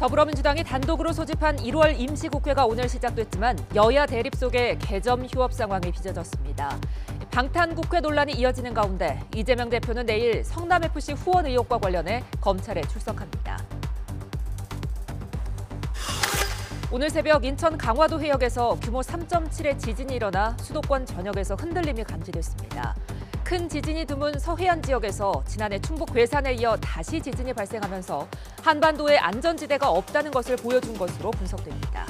더불어민주당이 단독으로 소집한 1월 임시국회가 오늘 시작됐지만 여야 대립 속에 개점 휴업 상황이 빚어졌습니다. 방탄국회 논란이 이어지는 가운데 이재명 대표는 내일 성남FC 후원 의혹과 관련해 검찰에 출석합니다. 오늘 새벽 인천 강화도 해역에서 규모 3.7의 지진이 일어나 수도권 전역에서 흔들림이 감지됐습니다. 큰 지진이 드문 서해안 지역에서 지난해 충북 괴산에 이어 다시 지진이 발생하면서 한반도에 안전지대가 없다는 것을 보여준 것으로 분석됩니다.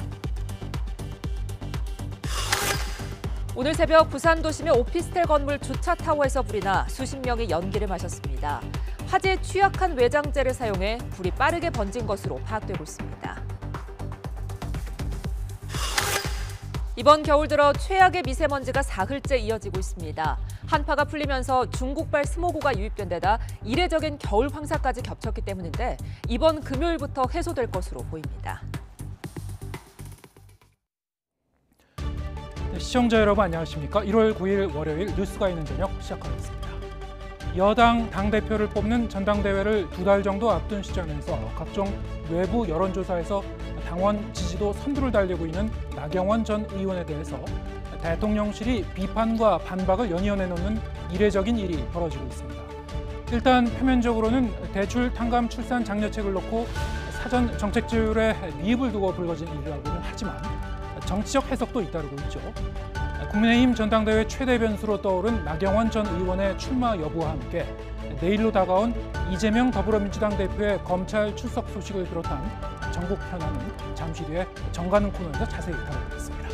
오늘 새벽 부산 도심의 오피스텔 건물 주차타워에서 불이 나 수십 명이 연기를 마셨습니다. 화재에 취약한 외장재를 사용해 불이 빠르게 번진 것으로 파악되고 있습니다. 이번 겨울 들어 최악의 미세먼지가 사흘째 이어지고 있습니다. 한파가 풀리면서 중국발 스모그가 유입된 데다 이례적인 겨울 황사까지 겹쳤기 때문인데 이번 금요일부터 해소될 것으로 보입니다. 시청자 여러분 안녕하십니까? 1월 9일 월요일 뉴스가 있는 저녁 시작하겠습니다. 여당 당대표를 뽑는 전당대회를 2달 정도 앞둔 시점에서 각종 외부 여론조사에서 당원 지지도 선두를 달리고 있는 나경원 전 의원에 대해서 대통령실이 비판과 반박을 연이어 내놓는 이례적인 일이 벌어지고 있습니다. 일단 표면적으로는 대출 탕감 출산 장려책을 놓고 사전 정책 지율에 미입을 두고 불거진 일이라고는 하지만 정치적 해석도 잇따르고 있죠. 국민의힘 전당대회 최대 변수로 떠오른 나경원 전 의원의 출마 여부와 함께 내일로 다가온 이재명 더불어민주당 대표의 검찰 출석 소식을 비롯한 전국 현안은 잠시 뒤에 정가는 코너에서 자세히 다뤄보겠습니다.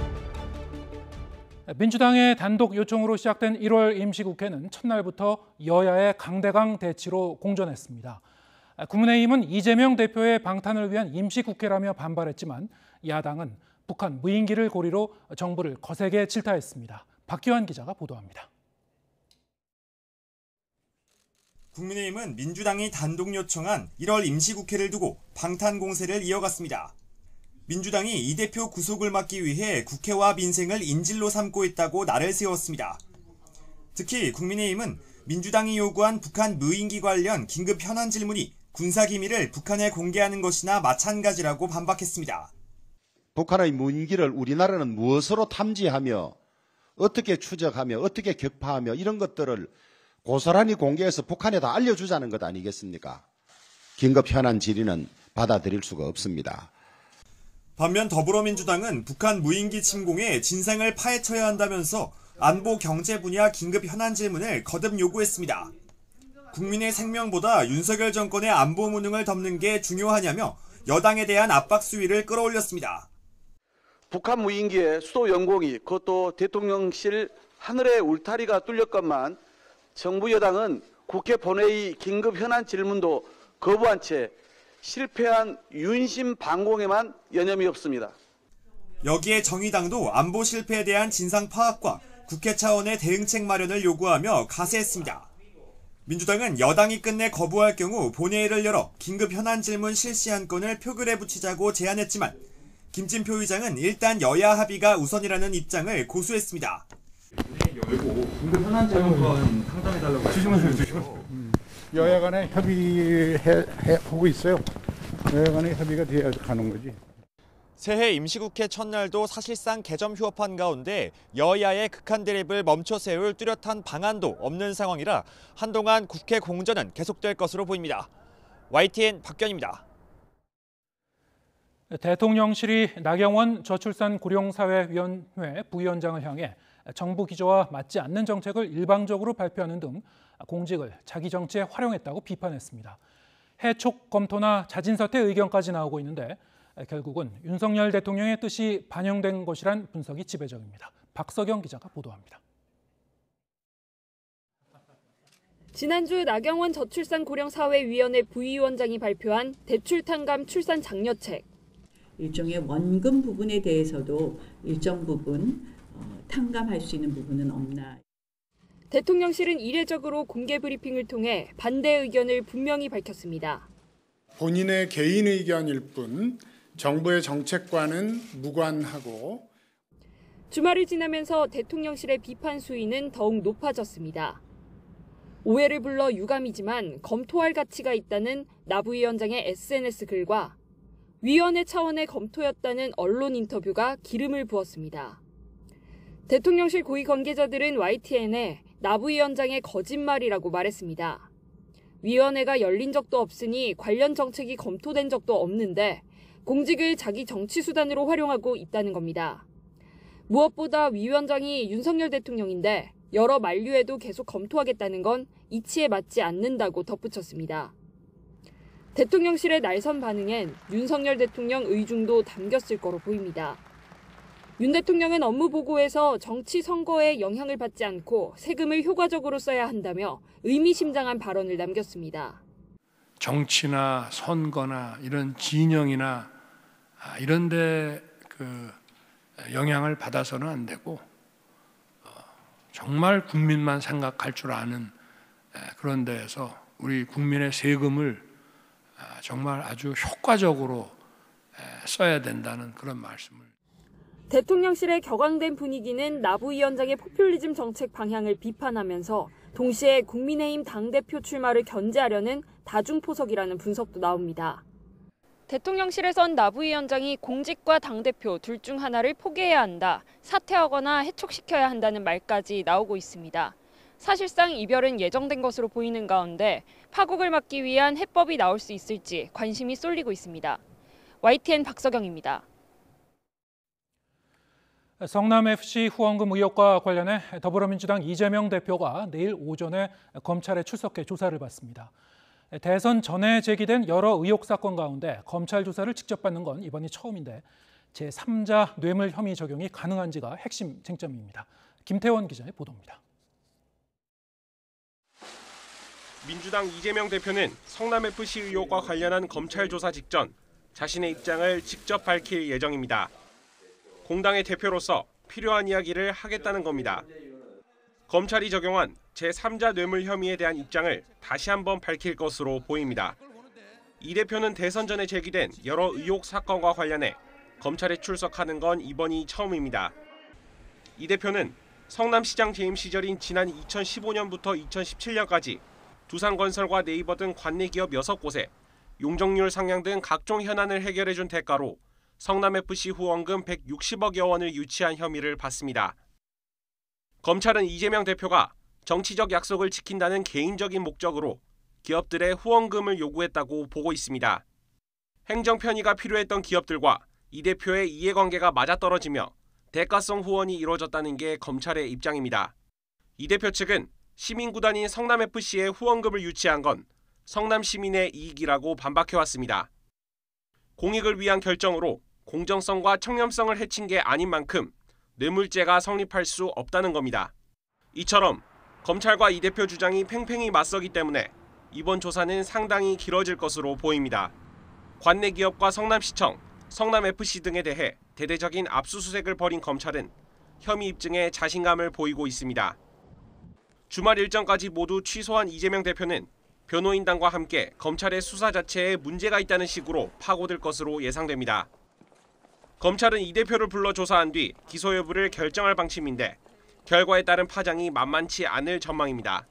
민주당의 단독 요청으로 시작된 1월 임시국회는 첫날부터 여야의 강대강 대치로 공전했습니다. 국민의힘은 이재명 대표의 방탄을 위한 임시국회라며 반발했지만 야당은 북한 무인기를 고리로 정부를 거세게 질타했습니다. 박기환 기자가 보도합니다. 국민의힘은 민주당이 단독 요청한 1월 임시국회를 두고 방탄 공세를 이어갔습니다. 민주당이 이 대표 구속을 막기 위해 국회와 민생을 인질로 삼고 있다고 날을 세웠습니다. 특히 국민의힘은 민주당이 요구한 북한 무인기 관련 긴급 현안 질문이 군사기밀을 북한에 공개하는 것이나 마찬가지라고 반박했습니다. 북한의 무인기를 우리나라는 무엇으로 탐지하며 어떻게 추적하며 어떻게 격파하며 이런 것들을 고스란히 공개해서 북한에다 알려주자는 것 아니겠습니까? 긴급 현안 질의는 받아들일 수가 없습니다. 반면 더불어민주당은 북한 무인기 침공의 진상을 파헤쳐야 한다면서 안보 경제 분야 긴급 현안 질문을 거듭 요구했습니다. 국민의 생명보다 윤석열 정권의 안보 무능을 덮는 게 중요하냐며 여당에 대한 압박 수위를 끌어올렸습니다. 북한 무인기의 수도 영공이 그것도 대통령실 하늘의 울타리가 뚫렸건만 정부 여당은 국회 본회의 긴급 현안 질문도 거부한 채 실패한 윤심 반공에만 여념이 없습니다. 여기에 정의당도 안보 실패에 대한 진상 파악과 국회 차원의 대응책 마련을 요구하며 가세했습니다. 민주당은 여당이 끝내 거부할 경우 본회의를 열어 긴급 현안 질문 실시 안건을 표결에 붙이자고 제안했지만 김진표 의장은 일단 여야 합의가 우선이라는 입장을 고수했습니다. 열고 긴급 현안 질문권 상담해달라고 주시면서 여야 간에 협의하고 있어요. 여야 간에 협의가 돼야 가는 거지. 새해 임시국회 첫날도 사실상 개점 휴업한 가운데 여야의 극한 대립을 멈춰 세울 뚜렷한 방안도 없는 상황이라 한동안 국회 공전은 계속될 것으로 보입니다. YTN 박견입니다. 대통령실이 나경원 저출산 고령사회위원회 부위원장을 향해 정부 기조와 맞지 않는 정책을 일방적으로 발표하는 등 공직을 자기 정치에 활용했다고 비판했습니다. 해촉 검토나 자진사퇴 의견까지 나오고 있는데 결국은 윤석열 대통령의 뜻이 반영된 것이란 분석이 지배적입니다. 박석영 기자가 보도합니다. 지난주 나경원 저출산 고령사회위원회 부위원장이 발표한 대출 탕감 출산 장려책. 일종의 원금 부분에 대해서도 일정 부분 탕감할 수 있는 부분은 없나. 대통령실은 이례적으로 공개 브리핑을 통해 반대 의견을 분명히 밝혔습니다. 본인의 개인 의견일 뿐 정부의 정책과는 무관하고. 주말을 지나면서 대통령실의 비판 수위는 더욱 높아졌습니다. 오해를 불러 유감이지만 검토할 가치가 있다는 나 부위원장의 SNS 글과 위원회 차원의 검토였다는 언론 인터뷰가 기름을 부었습니다. 대통령실 고위 관계자들은 YTN에 나부위원장의 거짓말이라고 말했습니다. 위원회가 열린 적도 없으니 관련 정책이 검토된 적도 없는데 공직을 자기 정치 수단으로 활용하고 있다는 겁니다. 무엇보다 위 위원장이 윤석열 대통령인데 여러 만류에도 계속 검토하겠다는 건 이치에 맞지 않는다고 덧붙였습니다. 대통령실의 날선 반응엔 윤석열 대통령 의중도 담겼을 거로 보입니다. 윤 대통령은 업무 보고에서 정치 선거에 영향을 받지 않고 세금을 효과적으로 써야 한다며 의미심장한 발언을 남겼습니다. 정치나 선거나 이런 진영이나 이런 데 영향을 받아서는 안 되고 정말 국민만 생각할 줄 아는 그런 데에서 우리 국민의 세금을 정말 아주 효과적으로 써야 된다는 그런 말씀을. 대통령실의 격앙된 분위기는 나부위원장의 포퓰리즘 정책 방향을 비판하면서 동시에 국민의힘 당대표 출마를 견제하려는 다중포석이라는 분석도 나옵니다. 대통령실에선 나부위원장이 공직과 당대표 둘 중 하나를 포기해야 한다, 사퇴하거나 해촉시켜야 한다는 말까지 나오고 있습니다. 사실상 이별은 예정된 것으로 보이는 가운데 파국을 막기 위한 해법이 나올 수 있을지 관심이 쏠리고 있습니다. YTN 박서경입니다. 성남FC 후원금 의혹과 관련해 더불어민주당 이재명 대표가 내일 오전에 검찰에 출석해 조사를 받습니다. 대선 전에 제기된 여러 의혹 사건 가운데 검찰 조사를 직접 받는 건 이번이 처음인데 제3자 뇌물 혐의 적용이 가능한지가 핵심 쟁점입니다. 김태원 기자의 보도입니다. 민주당 이재명 대표는 성남FC 의혹과 관련한 검찰 조사 직전 자신의 입장을 직접 밝힐 예정입니다. 공당의 대표로서 필요한 이야기를 하겠다는 겁니다. 검찰이 적용한 제3자 뇌물 혐의에 대한 입장을 다시 한번 밝힐 것으로 보입니다. 이 대표는 대선 전에 제기된 여러 의혹 사건과 관련해 검찰에 출석하는 건 이번이 처음입니다. 이 대표는 성남시장 재임 시절인 지난 2015년부터 2017년까지 두산건설과 네이버 등 관내 기업 6곳에 용적률 상향 등 각종 현안을 해결해준 대가로 성남FC 후원금 160억여 원을 유치한 혐의를 받습니다. 검찰은 이재명 대표가 정치적 약속을 지킨다는 개인적인 목적으로 기업들의 후원금을 요구했다고 보고 있습니다. 행정 편의가 필요했던 기업들과 이 대표의 이해관계가 맞아떨어지며 대가성 후원이 이루어졌다는 게 검찰의 입장입니다. 이 대표 측은 시민구단인 성남FC에 후원금을 유치한 건 성남 시민의 이익이라고 반박해왔습니다. 공익을 위한 결정으로 공정성과 청렴성을 해친 게 아닌 만큼 뇌물죄가 성립할 수 없다는 겁니다. 이처럼 검찰과 이 대표 주장이 팽팽히 맞서기 때문에 이번 조사는 상당히 길어질 것으로 보입니다. 관내 기업과 성남시청, 성남FC 등에 대해 대대적인 압수수색을 벌인 검찰은 혐의 입증에 자신감을 보이고 있습니다. 주말 일정까지 모두 취소한 이재명 대표는 변호인단과 함께 검찰의 수사 자체에 문제가 있다는 식으로 파고들 것으로 예상됩니다. 검찰은 이 대표를 불러 조사한 뒤 기소 여부를 결정할 방침인데 결과에 따른 파장이 만만치 않을 전망입니다.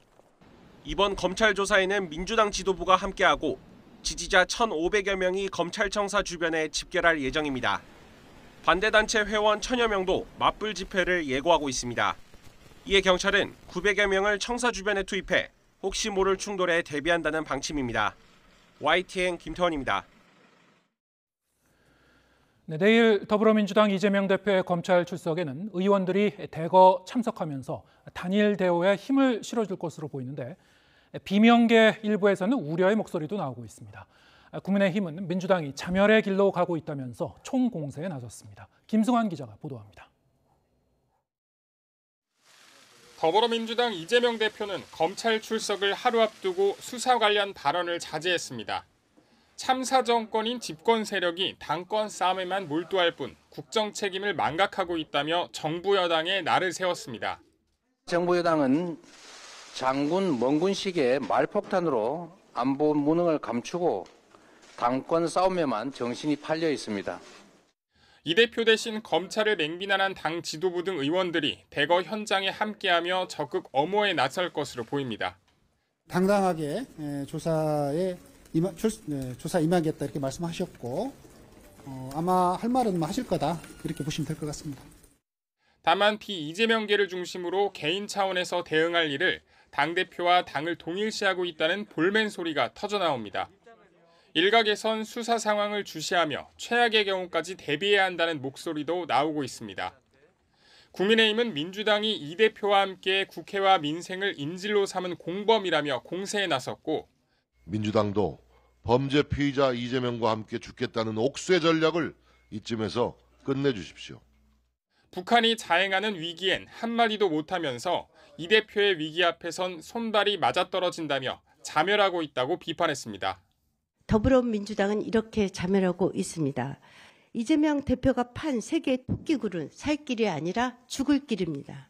이번 검찰 조사에는 민주당 지도부가 함께하고 지지자 1,500여 명이 검찰청사 주변에 집결할 예정입니다. 반대단체 회원 1,000여 명도 맞불 집회를 예고하고 있습니다. 이에 경찰은 900여 명을 청사 주변에 투입해 혹시 모를 충돌에 대비한다는 방침입니다. YTN 김태원입니다. 네, 내일 더불어민주당 이재명 대표의 검찰 출석에는 의원들이 대거 참석하면서 단일 대우에 힘을 실어줄 것으로 보이는데 비명계 일부에서는 우려의 목소리도 나오고 있습니다. 국민의힘은 민주당이 자멸의 길로 가고 있다면서 총공세에 나섰습니다. 김승환 기자가 보도합니다. 더불어민주당 이재명 대표는 검찰 출석을 하루 앞두고 수사 관련 발언을 자제했습니다. 참사 정권인 집권 세력이 당권 싸움에만 몰두할 뿐 국정 책임을 망각하고 있다며 정부 여당에 날을 세웠습니다. 정부 여당은 장군 멍군식의 말폭탄으로 안보 무능을 감추고 당권 싸움에만 정신이 팔려 있습니다. 이 대표 대신 검찰을 맹비난한 당 지도부 등 의원들이 대거 현장에 함께하며 적극 엄호에 나설 것으로 보입니다. 당당하게 조사 임하겠다 이렇게 말씀하셨고 아마 할 말은 하실 거다 이렇게 보시면 될 것 같습니다. 다만 비이재명계를 중심으로 개인 차원에서 대응할 일을 당대표와 당을 동일시하고 있다는 볼멘 소리가 터져나옵니다. 일각에선 수사 상황을 주시하며 최악의 경우까지 대비해야 한다는 목소리도 나오고 있습니다. 국민의힘은 민주당이 이 대표와 함께 국회와 민생을 인질로 삼은 공범이라며 공세에 나섰고 민주당도 범죄 피의자 이재명과 함께 죽겠다는 옥쇄 전략을 이쯤에서 끝내주십시오. 북한이 자행하는 위기엔 한마디도 못하면서 이 대표의 위기 앞에선 손발이 맞아떨어진다며 자멸하고 있다고 비판했습니다. 더불어민주당은 이렇게 자멸하고 있습니다. 이재명 대표가 판 세계의 토끼굴은 살 길이 아니라 죽을 길입니다.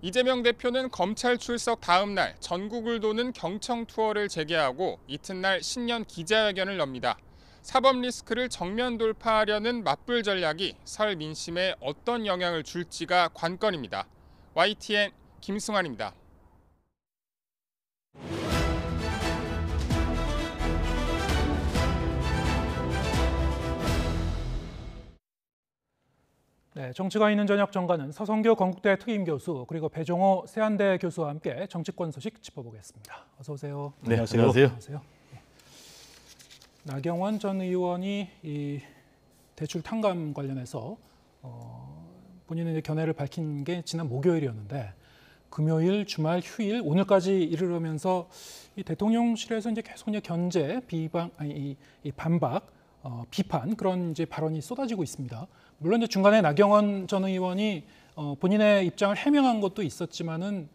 이재명 대표는 검찰 출석 다음 날 전국을 도는 경청 투어를 재개하고 이튿날 신년 기자회견을 엽니다. 사법 리스크를 정면 돌파하려는 맞불 전략이 설 민심에 어떤 영향을 줄지가 관건입니다. YTN 김승환입니다. 네, 정치가 있는 저녁 정가는 서성교 건국대 특임 교수 그리고 배종호 세안대 교수와 함께 정치권 소식 짚어보겠습니다. 어서 오세요. 네, 안녕하세요. 네. 나경원 전 의원이 이 대출 탕감 관련해서 본인의 견해를 밝힌 게 지난 목요일이었는데 금요일, 주말, 휴일, 오늘까지 이르면서 이 대통령실에서 이제 계속 이제 견제, 반박, 비판 그런 이제 발언이 쏟아지고 있습니다. 물론 이제 중간에 나경원 전 의원이 본인의 입장을 해명한 것도 있었지만은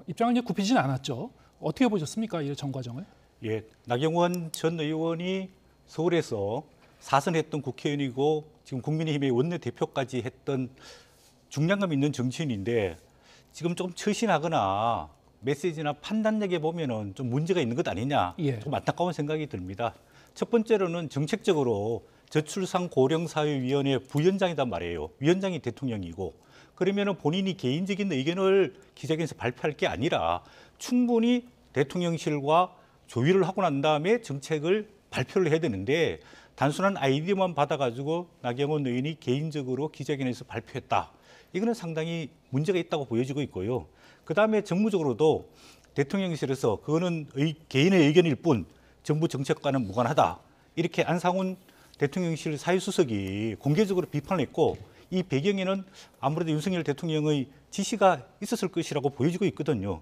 입장을 이제 굽히진 않았죠. 어떻게 보셨습니까, 이 전 과정을? 예, 나경원 전 의원이 서울에서 사선했던 국회의원이고 지금 국민의힘의 원내대표까지 했던 중량감 있는 정치인인데 지금 좀 처신하거나 메시지나 판단력에 보면은 좀 문제가 있는 것 아니냐, 좀 안타까운 생각이 듭니다. 첫 번째로는 정책적으로 저출산 고령사회위원회 부위원장이란 말이에요. 위원장이 대통령이고 그러면은 본인이 개인적인 의견을 기자회견에서 발표할 게 아니라 충분히 대통령실과 조율을 하고 난 다음에 정책을 발표를 해야 되는데 단순한 아이디어만 받아가지고 나경원 의원이 개인적으로 기자회견에서 발표했다. 이거는 상당히 문제가 있다고 보여지고 있고요. 그다음에 정무적으로도 대통령실에서 그거는 개인의 의견일 뿐 정부 정책과는 무관하다. 이렇게 안상훈 대통령실 사회수석이 공개적으로 비판을 했고 이 배경에는 아무래도 윤석열 대통령의 지시가 있었을 것이라고 보여지고 있거든요.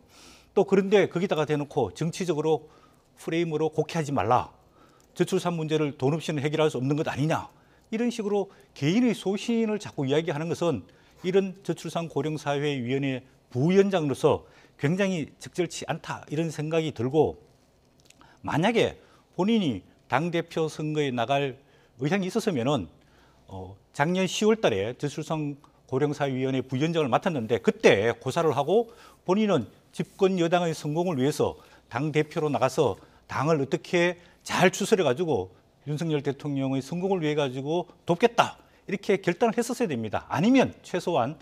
또 그런데 거기다가 대놓고 정치적으로 프레임으로 곡해하지 말라. 저출산 문제를 돈 없이는 해결할 수 없는 것 아니냐. 이런 식으로 개인의 소신을 자꾸 이야기하는 것은 이런 저출산 고령사회위원회 부위원장으로서 굉장히 적절치 않다. 이런 생각이 들고 만약에 본인이 당대표 선거에 나갈 의향이 있었으면은 작년 10월 달에 저출산 고령사회위원회 부위원장을 맡았는데 그때 고사를 하고 본인은 집권 여당의 성공을 위해서 당대표로 나가서 당을 어떻게 잘 추스려가지고 윤석열 대통령의 성공을 위해 가지고 돕겠다. 이렇게 결단을 했었어야 됩니다. 아니면 최소한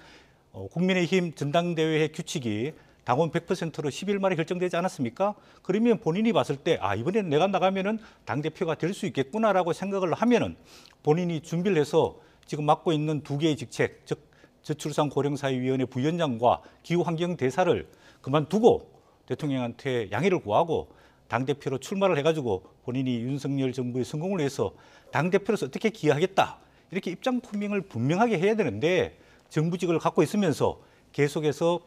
국민의힘 전당대회의 규칙이 당원 100%로 10일 만에 결정되지 않았습니까? 그러면 본인이 봤을 때 이번에는 내가 나가면은 당대표가 될 수 있겠구나라고 생각을 하면은 본인이 준비를 해서 지금 맡고 있는 두 개의 직책, 즉 저출산 고령사회위원회 부위원장과 기후환경대사를 그만두고 대통령한테 양해를 구하고 당대표로 출마를 해가지고 본인이 윤석열 정부의 성공을 위해서 당대표로서 어떻게 기여하겠다. 이렇게 입장 표명을 분명하게 해야 되는데 정부직을 갖고 있으면서 계속해서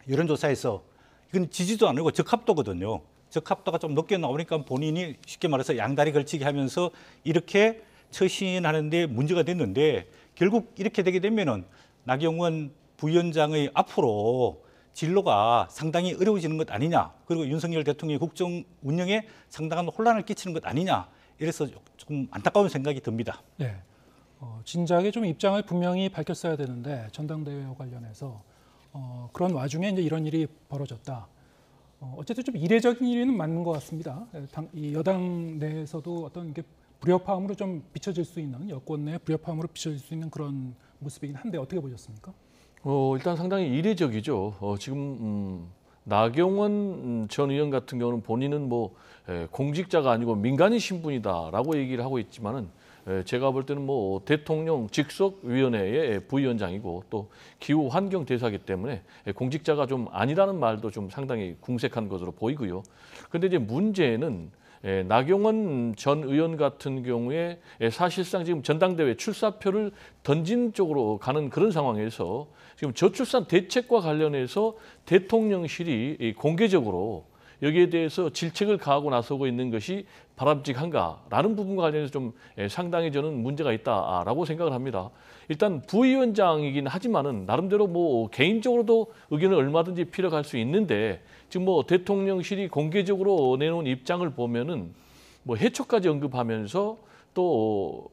여론조사에서 이건 지지도 아니고 적합도거든요. 적합도가 좀 높게 나오니까 본인이 쉽게 말해서 양다리 걸치기 하면서 이렇게 처신하는 데 문제가 됐는데 결국 이렇게 되게 되면은 나경원 부위원장의 앞으로 진로가 상당히 어려워지는 것 아니냐. 그리고 윤석열 대통령의 국정 운영에 상당한 혼란을 끼치는 것 아니냐. 이래서 조금 안타까운 생각이 듭니다. 네, 진작에 좀 입장을 분명히 밝혔어야 되는데 전당대회와 관련해서 그런 와중에 이제 이런 일이 벌어졌다. 어쨌든 좀 이례적인 일은 맞는 것 같습니다. 이 여당 내에서도 어떤 게 불협화음으로 좀 비춰질 수 있는 여권 내 불협화음으로 비춰질 수 있는 그런 모습이긴 한데 어떻게 보셨습니까? 일단 상당히 이례적이죠. 지금 나경원 전 의원 같은 경우는 본인은 뭐 공직자가 아니고 민간인 신분이다라고 얘기를 하고 있지만은 제가 볼 때는 뭐 대통령 직속위원회의 부위원장이고 또 기후 환경 대사이기 때문에 공직자가 좀 아니라는 말도 좀 상당히 궁색한 것으로 보이고요. 그런데 이제 문제는 나경원 전 의원 같은 경우에 사실상 지금 전당대회 출사표를 던진 쪽으로 가는 그런 상황에서 지금 저출산 대책과 관련해서 대통령실이 공개적으로 여기에 대해서 질책을 가하고 나서고 있는 것이 바람직한가라는 부분과 관련해서 좀 상당히 저는 문제가 있다라고 생각을 합니다. 일단 부위원장이긴 하지만은 나름대로 뭐 개인적으로도 의견을 얼마든지 필요할 수 있는데 지금 뭐 대통령실이 공개적으로 내놓은 입장을 보면은 뭐 해초까지 언급하면서 또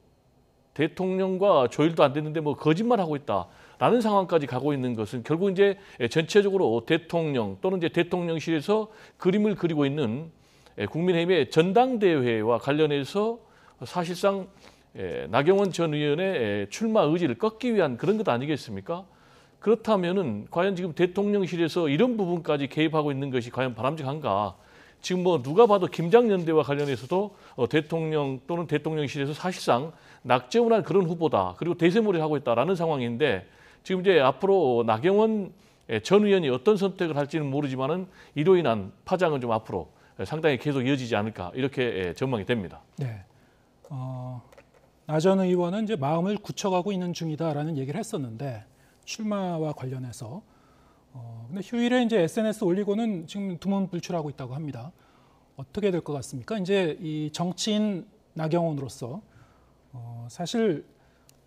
대통령과 조율도 안 됐는데 뭐 거짓말하고 있다라는 상황까지 가고 있는 것은 결국 이제 전체적으로 대통령 또는 이제 대통령실에서 그림을 그리고 있는 국민의힘의 전당대회와 관련해서 사실상 나경원 전 의원의 출마 의지를 꺾기 위한 그런 것 아니겠습니까? 그렇다면은 과연 지금 대통령실에서 이런 부분까지 개입하고 있는 것이 과연 바람직한가? 지금 뭐 누가 봐도 김장연대와 관련해서도 대통령 또는 대통령실에서 사실상 낙제운한 그런 후보다. 그리고 대세몰이를 하고 있다라는 상황인데 지금 이제 앞으로 나경원 전 의원이 어떤 선택을 할지는 모르지만은 이로 인한 파장은 좀 앞으로 상당히 계속 이어지지 않을까 이렇게 전망이 됩니다. 네. 나 전 의원은 이제 마음을 굳혀가고 있는 중이다라는 얘기를 했었는데 출마와 관련해서 근데 휴일에 이제 SNS 올리고는 지금 두문불출하고 있다고 합니다. 어떻게 될 것 같습니까? 이제 이 정치인 나경원으로서 사실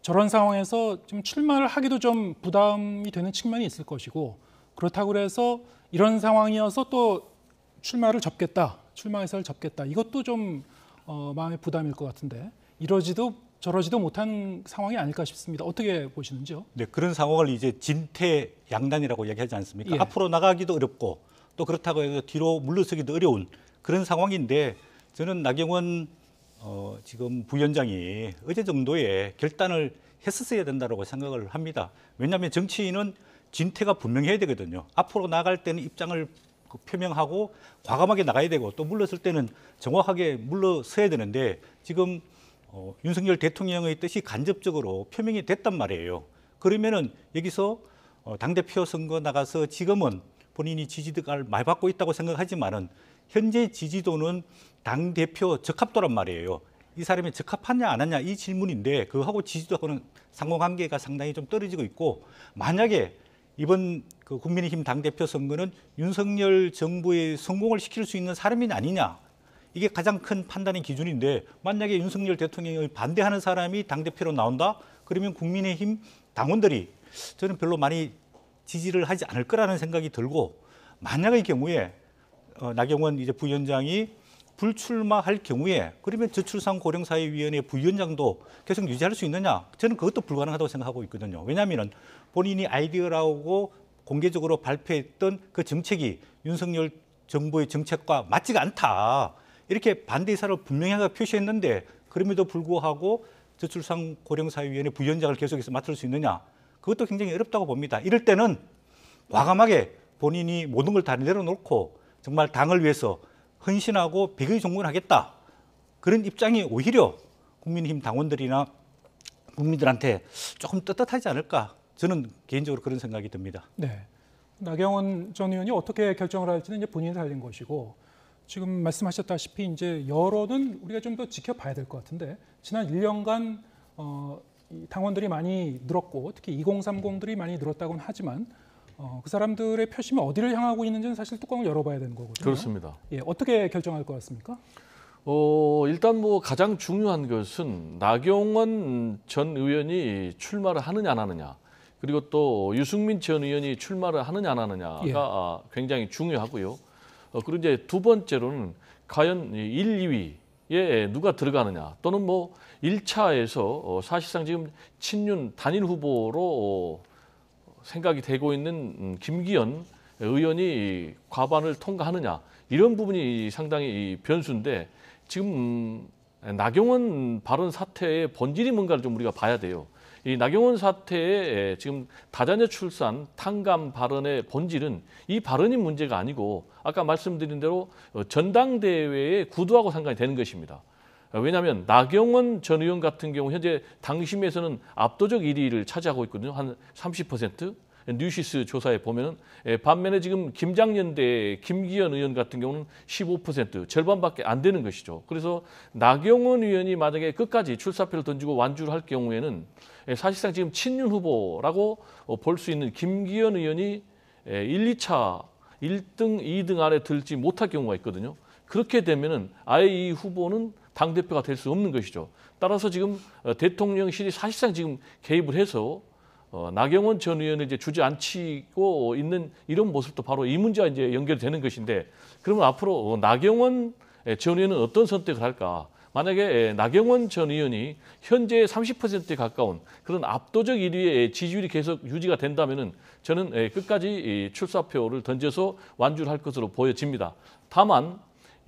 저런 상황에서 좀 출마를 하기도 좀 부담이 되는 측면이 있을 것이고 그렇다고 해서 이런 상황이어서 또 출마를 접겠다, 출마 의사를 접겠다 이것도 좀 마음의 부담일 것 같은데 이러지도 저러지도 못한 상황이 아닐까 싶습니다. 어떻게 보시는지요? 네, 그런 상황을 이제 진퇴양난이라고 이야기하지 않습니까? 예. 앞으로 나가기도 어렵고 또 그렇다고 해서 뒤로 물러서기도 어려운 그런 상황인데 저는 나경원 지금 부위원장이 어제 정도에 결단을 했었어야 된다고 생각을 합니다. 왜냐하면 정치인은 진퇴가 분명해야 되거든요. 앞으로 나갈 때는 입장을 표명하고 과감하게 나가야 되고 또 물러설 때는 정확하게 물러서야 되는데 지금 윤석열 대통령의 뜻이 간접적으로 표명이 됐단 말이에요. 그러면은 여기서 당대표 선거 나가서 지금은 본인이 지지도를 많이 받고 있다고 생각하지만은 현재 지지도는 당대표 적합도란 말이에요. 이 사람이 적합하냐 안 하냐 이 질문인데 그거하고 지지도하고는 상관관계가 상당히 좀 떨어지고 있고 만약에 이번 그 국민의힘 당대표 선거는 윤석열 정부의 성공을 시킬 수 있는 사람이 아니냐 이게 가장 큰 판단의 기준인데 만약에 윤석열 대통령을 반대하는 사람이 당대표로 나온다? 그러면 국민의힘 당원들이 저는 별로 많이 지지를 하지 않을 거라는 생각이 들고 만약의 경우에 나경원 이제 부위원장이 불출마할 경우에 그러면 저출산고령사회위원회 부위원장도 계속 유지할 수 있느냐? 저는 그것도 불가능하다고 생각하고 있거든요. 왜냐하면 본인이 아이디어라고 공개적으로 발표했던 그 정책이 윤석열 정부의 정책과 맞지가 않다. 이렇게 반대 의사를 분명하게 표시했는데 그럼에도 불구하고 저출산고령사회위원회 부위원장을 계속해서 맡을 수 있느냐? 그것도 굉장히 어렵다고 봅니다. 이럴 때는 과감하게 본인이 모든 걸 다 내려놓고 정말 당을 위해서 헌신하고 백의 종군하겠다. 그런 입장이 오히려 국민의힘 당원들이나 국민들한테 조금 떳떳하지 않을까. 저는 개인적으로 그런 생각이 듭니다. 네. 나경원 전 의원이 어떻게 결정을 할지는 이제 본인이 달린 것이고 지금 말씀하셨다시피 이제 여론은 우리가 좀 더 지켜봐야 될 것 같은데 지난 1년간 당원들이 많이 늘었고 특히 2030들이 많이 늘었다고는 하지만 그 사람들의 표심이 어디를 향하고 있는지는 사실 뚜껑을 열어봐야 되는 거거든요. 그렇습니다. 예, 어떻게 결정할 것 같습니까? 일단 뭐 가장 중요한 것은 나경원 전 의원이 출마를 하느냐 안 하느냐 그리고 또 유승민 전 의원이 출마를 하느냐 안 하느냐가 굉장히 중요하고요. 그리고 이제 두 번째로는 과연 1, 2위에 누가 들어가느냐 또는 뭐 1차에서 사실상 지금 친윤 단일 후보로 생각이 되고 있는 김기현 의원이 과반을 통과하느냐 이런 부분이 상당히 변수인데 지금 나경원 발언 사태의 본질이 뭔가를 좀 우리가 봐야 돼요. 이 나경원 사태의 지금 다자녀 출산 탕감 발언의 본질은 이 발언이 문제가 아니고 아까 말씀드린 대로 전당대회의 구도하고 상관이 되는 것입니다. 왜냐하면 나경원 전 의원 같은 경우 현재 당심에서는 압도적 1위를 차지하고 있거든요. 한 30%. 뉴시스 조사에 보면은 반면에 지금 김장연대 김기현 의원 같은 경우는 15% 절반밖에 안 되는 것이죠. 그래서 나경원 의원이 만약에 끝까지 출사표를 던지고 완주를 할 경우에는 사실상 지금 친윤 후보라고 볼 수 있는 김기현 의원이 1, 2차 1등, 2등 안에 들지 못할 경우가 있거든요. 그렇게 되면은 아예 이 후보는 당대표가 될 수 없는 것이죠. 따라서 지금 대통령실이 사실상 지금 개입을 해서 나경원 전 의원을 이제 주저앉히고 있는 이런 모습도 바로 이 문제와 이제 연결되는 것인데, 그러면 앞으로 나경원 전 의원은 어떤 선택을 할까? 만약에 나경원 전 의원이 현재 30%에 가까운 그런 압도적 1위의 지지율이 계속 유지가 된다면은 저는 끝까지 출사표를 던져서 완주를 할 것으로 보여집니다. 다만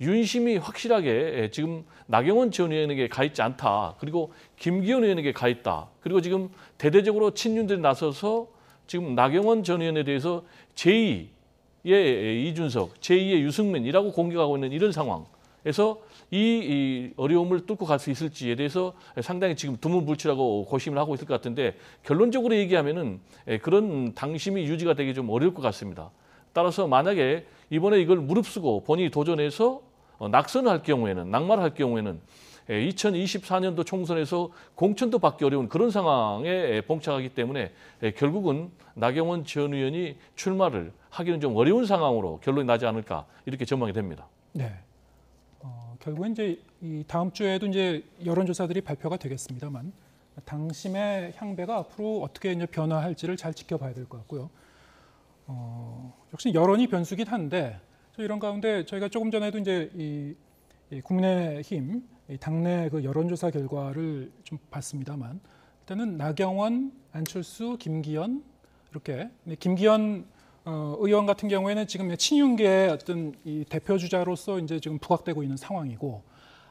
윤심이 확실하게 지금 나경원 전 의원에게 가 있지 않다. 그리고 김기현 의원에게 가 있다. 그리고 지금 대대적으로 친윤들이 나서서 지금 나경원 전 의원에 대해서 제2의 이준석, 제2의 유승민이라고 공격하고 있는 이런 상황에서 이 어려움을 뚫고 갈 수 있을지에 대해서 상당히 지금 두문불출하고 고심을 하고 있을 것 같은데, 결론적으로 얘기하면은 그런 당심이 유지가 되기 좀 어려울 것 같습니다. 따라서 만약에 이번에 이걸 무릅쓰고 본인이 도전해서 낙선을 할 경우에는, 낙마를 할 경우에는 2024년도 총선에서 공천도 받기 어려운 그런 상황에 봉착하기 때문에 결국은 나경원 전 의원이 출마를 하기는 좀 어려운 상황으로 결론이 나지 않을까, 이렇게 전망이 됩니다. 네. 결국은 이제 이 다음 주에도 이제 여론조사들이 발표가 되겠습니다만, 당심의 향배가 앞으로 어떻게 이제 변화할지를 잘 지켜봐야 될 것 같고요. 역시 여론이 변수긴 한데, 이런 가운데 저희가 조금 전에도 이제 이 국민의힘 당내 그 여론조사 결과를 좀 봤습니다만, 일단은 나경원, 안철수, 김기현 이렇게, 김기현 의원 같은 경우에는 지금 친윤계의 어떤 이 대표 주자로서 이제 지금 부각되고 있는 상황이고,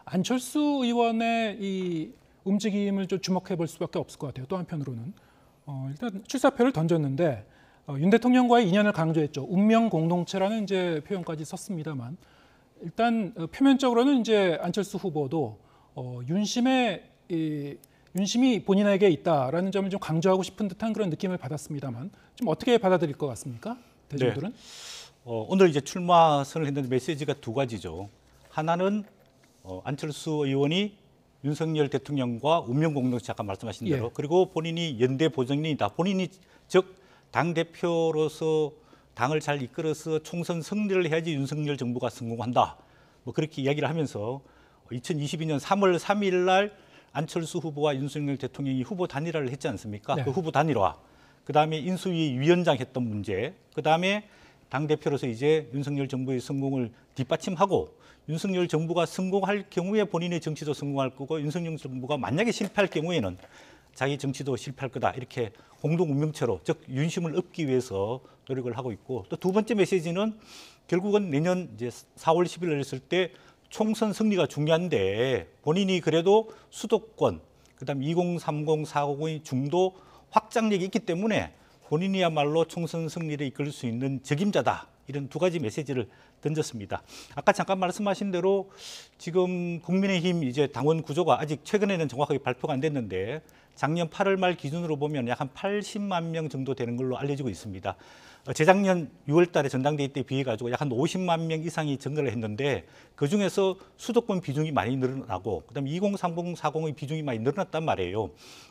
안철수 의원의 이 움직임을 좀 주목해 볼 수밖에 없을 것 같아요. 또 한편으로는 일단 출사표를 던졌는데 윤 대통령과의 인연을 강조했죠. 운명 공동체라는 이제 표현까지 썼습니다만, 일단 표면적으로는 이제 안철수 후보도 윤심이 본인에게 있다라는 점을 좀 강조하고 싶은 듯한 그런 느낌을 받았습니다만, 좀 어떻게 받아들일 것 같습니까? 대중들은? 네. 오늘 이제 출마 선을 했는데 메시지가 두 가지죠. 하나는 안철수 의원이 윤석열 대통령과 운명 공동체 아까 말씀하신 대로, 그리고 본인이 연대 보증인이다. 본인이 즉 당대표로서 당을 잘 이끌어서 총선 승리를 해야지 윤석열 정부가 성공한다. 뭐 그렇게 이야기를 하면서 2022년 3월 3일 날 안철수 후보와 윤석열 대통령이 후보 단일화를 했지 않습니까? 네. 그 후보 단일화, 그다음에 인수위 위원장 했던 문제, 그다음에 당대표로서 이제 윤석열 정부의 성공을 뒷받침하고, 윤석열 정부가 성공할 경우에 본인의 정치도 성공할 거고, 윤석열 정부가 만약에 실패할 경우에는 자기 정치도 실패할 거다. 이렇게 공동 운명체로, 즉 윤심을 얻기 위해서 노력을 하고 있고, 또 두 번째 메시지는 결국은 내년 이제 4월 10일 했을 때 총선 승리가 중요한데, 본인이 그래도 수도권, 그다음 2030, 40의 중도 확장력이 있기 때문에 본인이야말로 총선 승리를 이끌 수 있는 적임자다. 이런 두 가지 메시지를 던졌습니다. 아까 잠깐 말씀하신 대로 지금 국민의힘 이제 당원 구조가 아직 최근에는 정확하게 발표가 안 됐는데, 작년 8월 말 기준으로 보면 약 한 80만 명 정도 되는 걸로 알려지고 있습니다. 재작년 6월 달에 전당대회 때 비해 가지고 약 한 50만 명 이상이 증가를 했는데, 그중에서 수도권 비중이 많이 늘어나고, 그다음에 2030, 40의 비중이 많이 늘어났단 말이에요.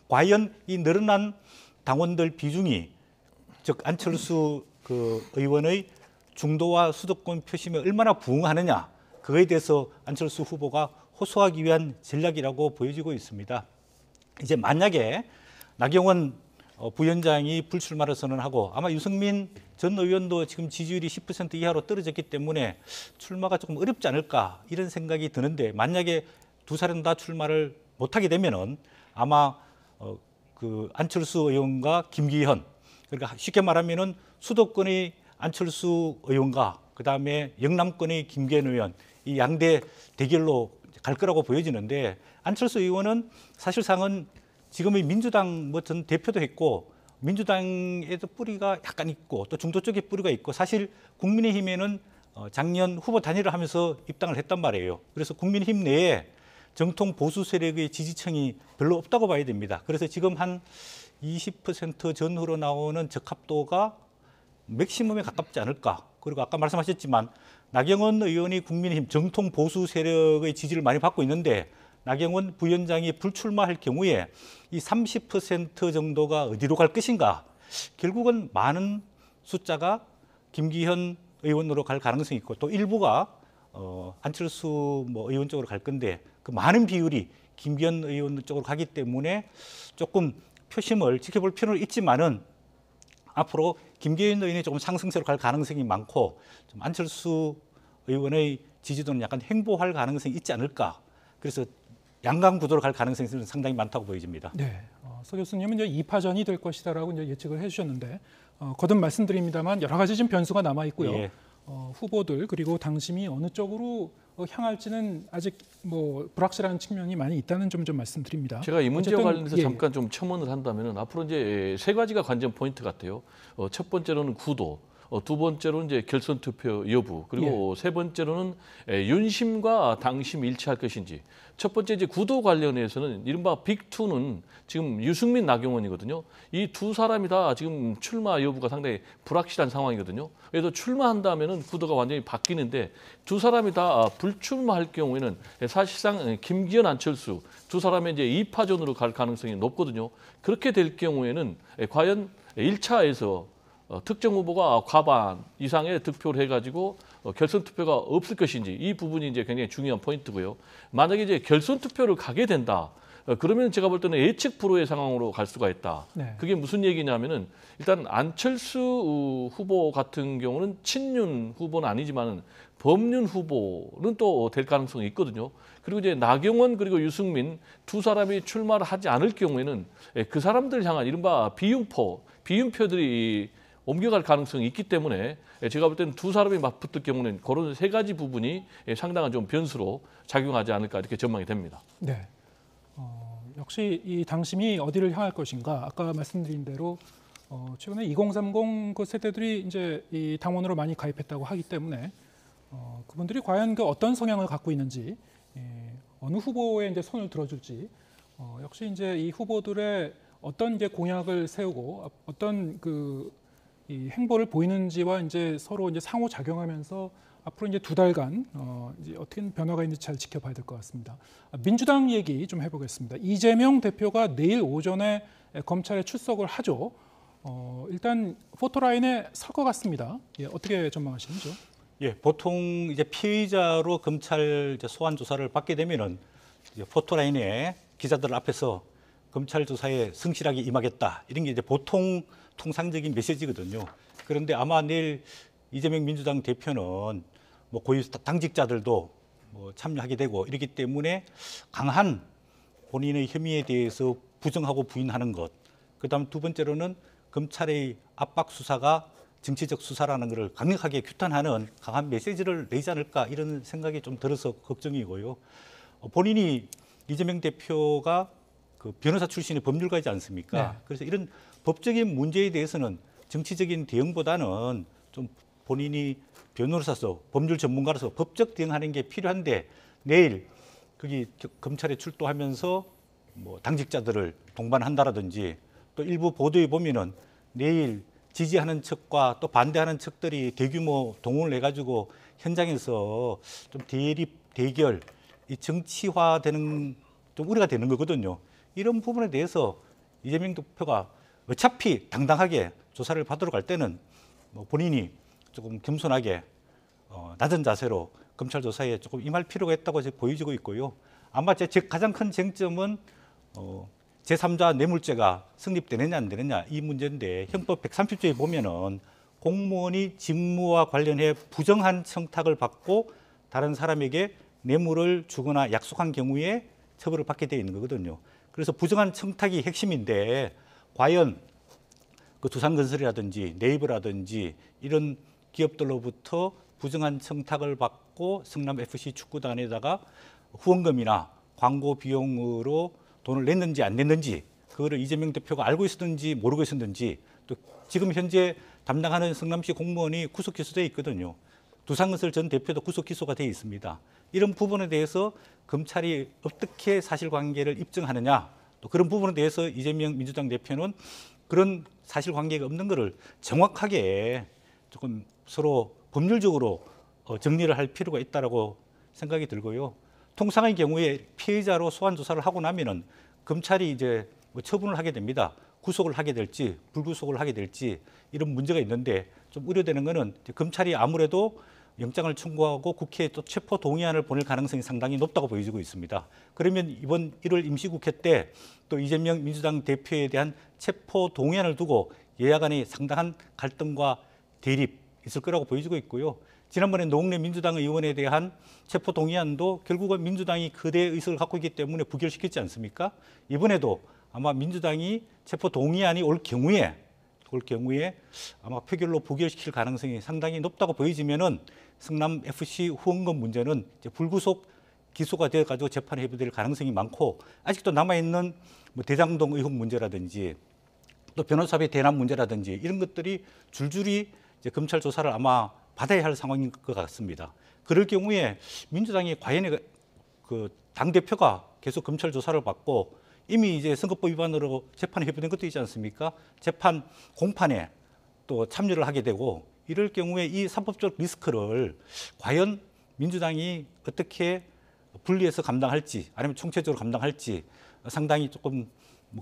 과연 이 늘어난 당원들 비중이, 즉 안철수 의원의 중도와 수도권 표심에 얼마나 부응하느냐, 그거에 대해서 안철수 후보가 호소하기 위한 전략이라고 보여지고 있습니다. 이제 만약에 나경원 부위원장이 불출마를 선언하고, 아마 유승민 전 의원도 지금 지지율이 10% 이하로 떨어졌기 때문에 출마가 조금 어렵지 않을까, 이런 생각이 드는데, 만약에 두 사람 다 출마를 못하게 되면은 아마 그 안철수 의원과 김기현, 그러니까 쉽게 말하면은 수도권의 안철수 의원과 그다음에 영남권의 김기현 의원, 이 양대 대결로 갈 거라고 보여지는데, 안철수 의원은 사실상은 지금의 민주당 뭐 전 대표도 했고 민주당에도 뿌리가 약간 있고 또 중도 쪽에 뿌리가 있고 사실 국민의힘에는 작년 후보 단일을 하면서 입당을 했단 말이에요. 그래서 국민의힘 내에 정통 보수 세력의 지지층이 별로 없다고 봐야 됩니다. 그래서 지금 한 20% 전후로 나오는 적합도가 맥시멈에 가깝지 않을까. 그리고 아까 말씀하셨지만 나경원 의원이 국민의힘 정통 보수 세력의 지지를 많이 받고 있는데 나경원 부위원장이 불출마할 경우에 이 30% 정도가 어디로 갈 것인가. 결국은 많은 숫자가 김기현 의원으로 갈 가능성이 있고 또 일부가 안철수 뭐 의원 쪽으로 갈 건데 그 많은 비율이 김기현 의원 쪽으로 가기 때문에 조금 표심을 지켜볼 필요는 있지만은 앞으로 김기현 의원이 조금 상승세로 갈 가능성이 많고 좀 안철수 의원의 지지도는 약간 횡보할 가능성이 있지 않을까. 그래서 양강 구도로 갈 가능성이 상당히 많다고 보여집니다. 네, 서 교수님은 이제 2파전이 될 것이다라고 이제 예측을 해주셨는데 거듭 말씀드립니다만 여러 가지 지금 변수가 남아 있고요. 예. 후보들 그리고 당심이 어느 쪽으로 향할지는 아직 뭐 불확실한 측면이 많이 있다는 점 좀 말씀드립니다. 제가 이 문제와 어쨌든, 관련해서 잠깐 좀 첨언을 한다면은 앞으로 이제 세 가지가 관전 포인트 같아요. 첫 번째로는 구도. 두 번째로는 이제 결선 투표 여부, 그리고 세 번째로는 윤심과 당심 일치할 것인지. 첫 번째 이제 구도 관련해서는 이른바 빅2는 지금 유승민, 나경원이거든요. 이 두 사람이 다 지금 출마 여부가 상당히 불확실한 상황이거든요. 그래서 출마한다면은 구도가 완전히 바뀌는데 두 사람이 다 불출마할 경우에는 사실상 김기현, 안철수 두 사람의 이제 2파전으로 갈 가능성이 높거든요. 그렇게 될 경우에는 과연 1차에서 특정 후보가 과반 이상의 득표를 해가지고 결선 투표가 없을 것인지 이 부분이 이제 굉장히 중요한 포인트고요. 만약에 이제 결선 투표를 가게 된다. 그러면 제가 볼 때는 예측 불허의 상황으로 갈 수가 있다. 네. 그게 무슨 얘기냐면은 일단 안철수 후보 같은 경우는 친윤 후보는 아니지만은 범윤 후보는 또 될 가능성이 있거든요. 그리고 이제 나경원 그리고 유승민 두 사람이 출마를 하지 않을 경우에는 그 사람들 향한 이른바 비윤표들이 옮겨갈 가능성이 있기 때문에 제가 볼 때는 두 사람이 맞붙을 경우는 그런 세 가지 부분이 상당한 좀 변수로 작용하지 않을까 이렇게 전망이 됩니다. 네. 역시 이 당심이 어디를 향할 것인가 아까 말씀드린 대로 최근에 2030 그 세대들이 이제 이 당원으로 많이 가입했다고 하기 때문에 그분들이 과연 그 어떤 성향을 갖고 있는지 어느 후보에 이제 손을 들어줄지 역시 이제 이 후보들의 어떤 이제 공약을 세우고 어떤 이 행보를 보이는지와 이제 서로 이제 상호 작용하면서 앞으로 이제 두 달간 이제 어떻게 변화가 있는지 잘 지켜봐야 될 것 같습니다. 민주당 얘기 좀 해보겠습니다. 이재명 대표가 내일 오전에 검찰에 출석을 하죠. 일단 포토라인에 설 것 같습니다. 예, 어떻게 전망하시는지요? 예, 보통 이제 피의자로 검찰 이제 소환 조사를 받게 되면은 이제 포토라인에 기자들 앞에서 검찰 조사에 성실하게 임하겠다 이런 게 이제 보통 통상적인 메시지거든요. 그런데 아마 내일 이재명 민주당 대표는 뭐 고위 당직자들도 뭐 참여하게 되고 이렇기 때문에 강한 본인의 혐의에 대해서 부정하고 부인하는 것. 그다음 두 번째로는 검찰의 압박 수사가 정치적 수사라는 것을 강력하게 규탄하는 강한 메시지를 내지 않을까 이런 생각이 좀 들어서 걱정이고요. 본인이 이재명 대표가 그 변호사 출신의 법률가이지 않습니까? 네. 그래서 이런 법적인 문제에 대해서는 정치적인 대응보다는 좀 본인이 변호사로서 법률 전문가로서 법적 대응하는 게 필요한데 내일 거기 검찰에 출두하면서 뭐 당직자들을 동반한다라든지 또 일부 보도에 보면은 내일 지지하는 측과 또 반대하는 측들이 대규모 동원을 해가지고 현장에서 좀 대결, 이 정치화되는 좀 우려가 되는 거거든요. 이런 부분에 대해서 이재명 대표가 어차피 당당하게 조사를 받으러 갈 때는 뭐 본인이 조금 겸손하게 낮은 자세로 검찰 조사에 조금 임할 필요가 있다고 보여지고 있고요. 아마 제 가장 큰 쟁점은 제3자 뇌물죄가 성립되느냐 안 되느냐 이 문제인데 형법 130조에 보면은 공무원이 직무와 관련해 부정한 청탁을 받고 다른 사람에게 뇌물을 주거나 약속한 경우에 처벌을 받게 되어 있는 거거든요. 그래서 부정한 청탁이 핵심인데 과연 그 두산건설이라든지 네이버라든지 이런 기업들로부터 부정한 청탁을 받고 성남FC 축구단에다가 후원금이나 광고 비용으로 돈을 냈는지 안 냈는지 그거를 이재명 대표가 알고 있었는지 모르고 있었는지, 또 지금 현재 담당하는 성남시 공무원이 구속 기소돼 있거든요. 두상은설 전 대표도 구속 기소가 돼 있습니다. 이런 부분에 대해서 검찰이 어떻게 사실관계를 입증하느냐, 또 그런 부분에 대해서 이재명 민주당 대표는 그런 사실관계가 없는 것을 정확하게 조금 서로 법률적으로 정리를 할 필요가 있다고 생각이 들고요. 통상의 경우에 피해자로 소환 조사를 하고 나면은 검찰이 이제 뭐 처분을 하게 됩니다. 구속을 하게 될지 불구속을 하게 될지 이런 문제가 있는데, 좀 우려되는 것은 검찰이 아무래도 영장을 청구하고 국회에 또 체포 동의안을 보낼 가능성이 상당히 높다고 보여지고 있습니다. 그러면 이번 1월 임시국회 때 또 이재명 민주당 대표에 대한 체포 동의안을 두고 여야 간의 상당한 갈등과 대립 있을 거라고 보여지고 있고요. 지난번에 노웅래 민주당 의원에 대한 체포 동의안도 결국은 민주당이 거대 의석을 갖고 있기 때문에 부결시켰지 않습니까? 이번에도 아마 민주당이 체포 동의안이 올 경우에 아마 표결로 부결시킬 가능성이 상당히 높다고 보여지면은 성남 FC 후원금 문제는 이제 불구속 기소가 되어가지고 재판에 회부될 가능성이 많고, 아직도 남아있는 뭐 대장동 의혹 문제라든지 또 변호사비 대납 문제라든지 이런 것들이 줄줄이 이제 검찰 조사를 아마 받아야 할 상황인 것 같습니다. 그럴 경우에 민주당이 과연 그 당대표가 계속 검찰 조사를 받고 이미 이제 선거법 위반으로 재판에 회부된 것도 있지 않습니까? 재판 공판에 또 참여를 하게 되고, 이럴 경우에 이 사법적 리스크를 과연 민주당이 어떻게 분리해서 감당할지 아니면 총체적으로 감당할지 상당히 조금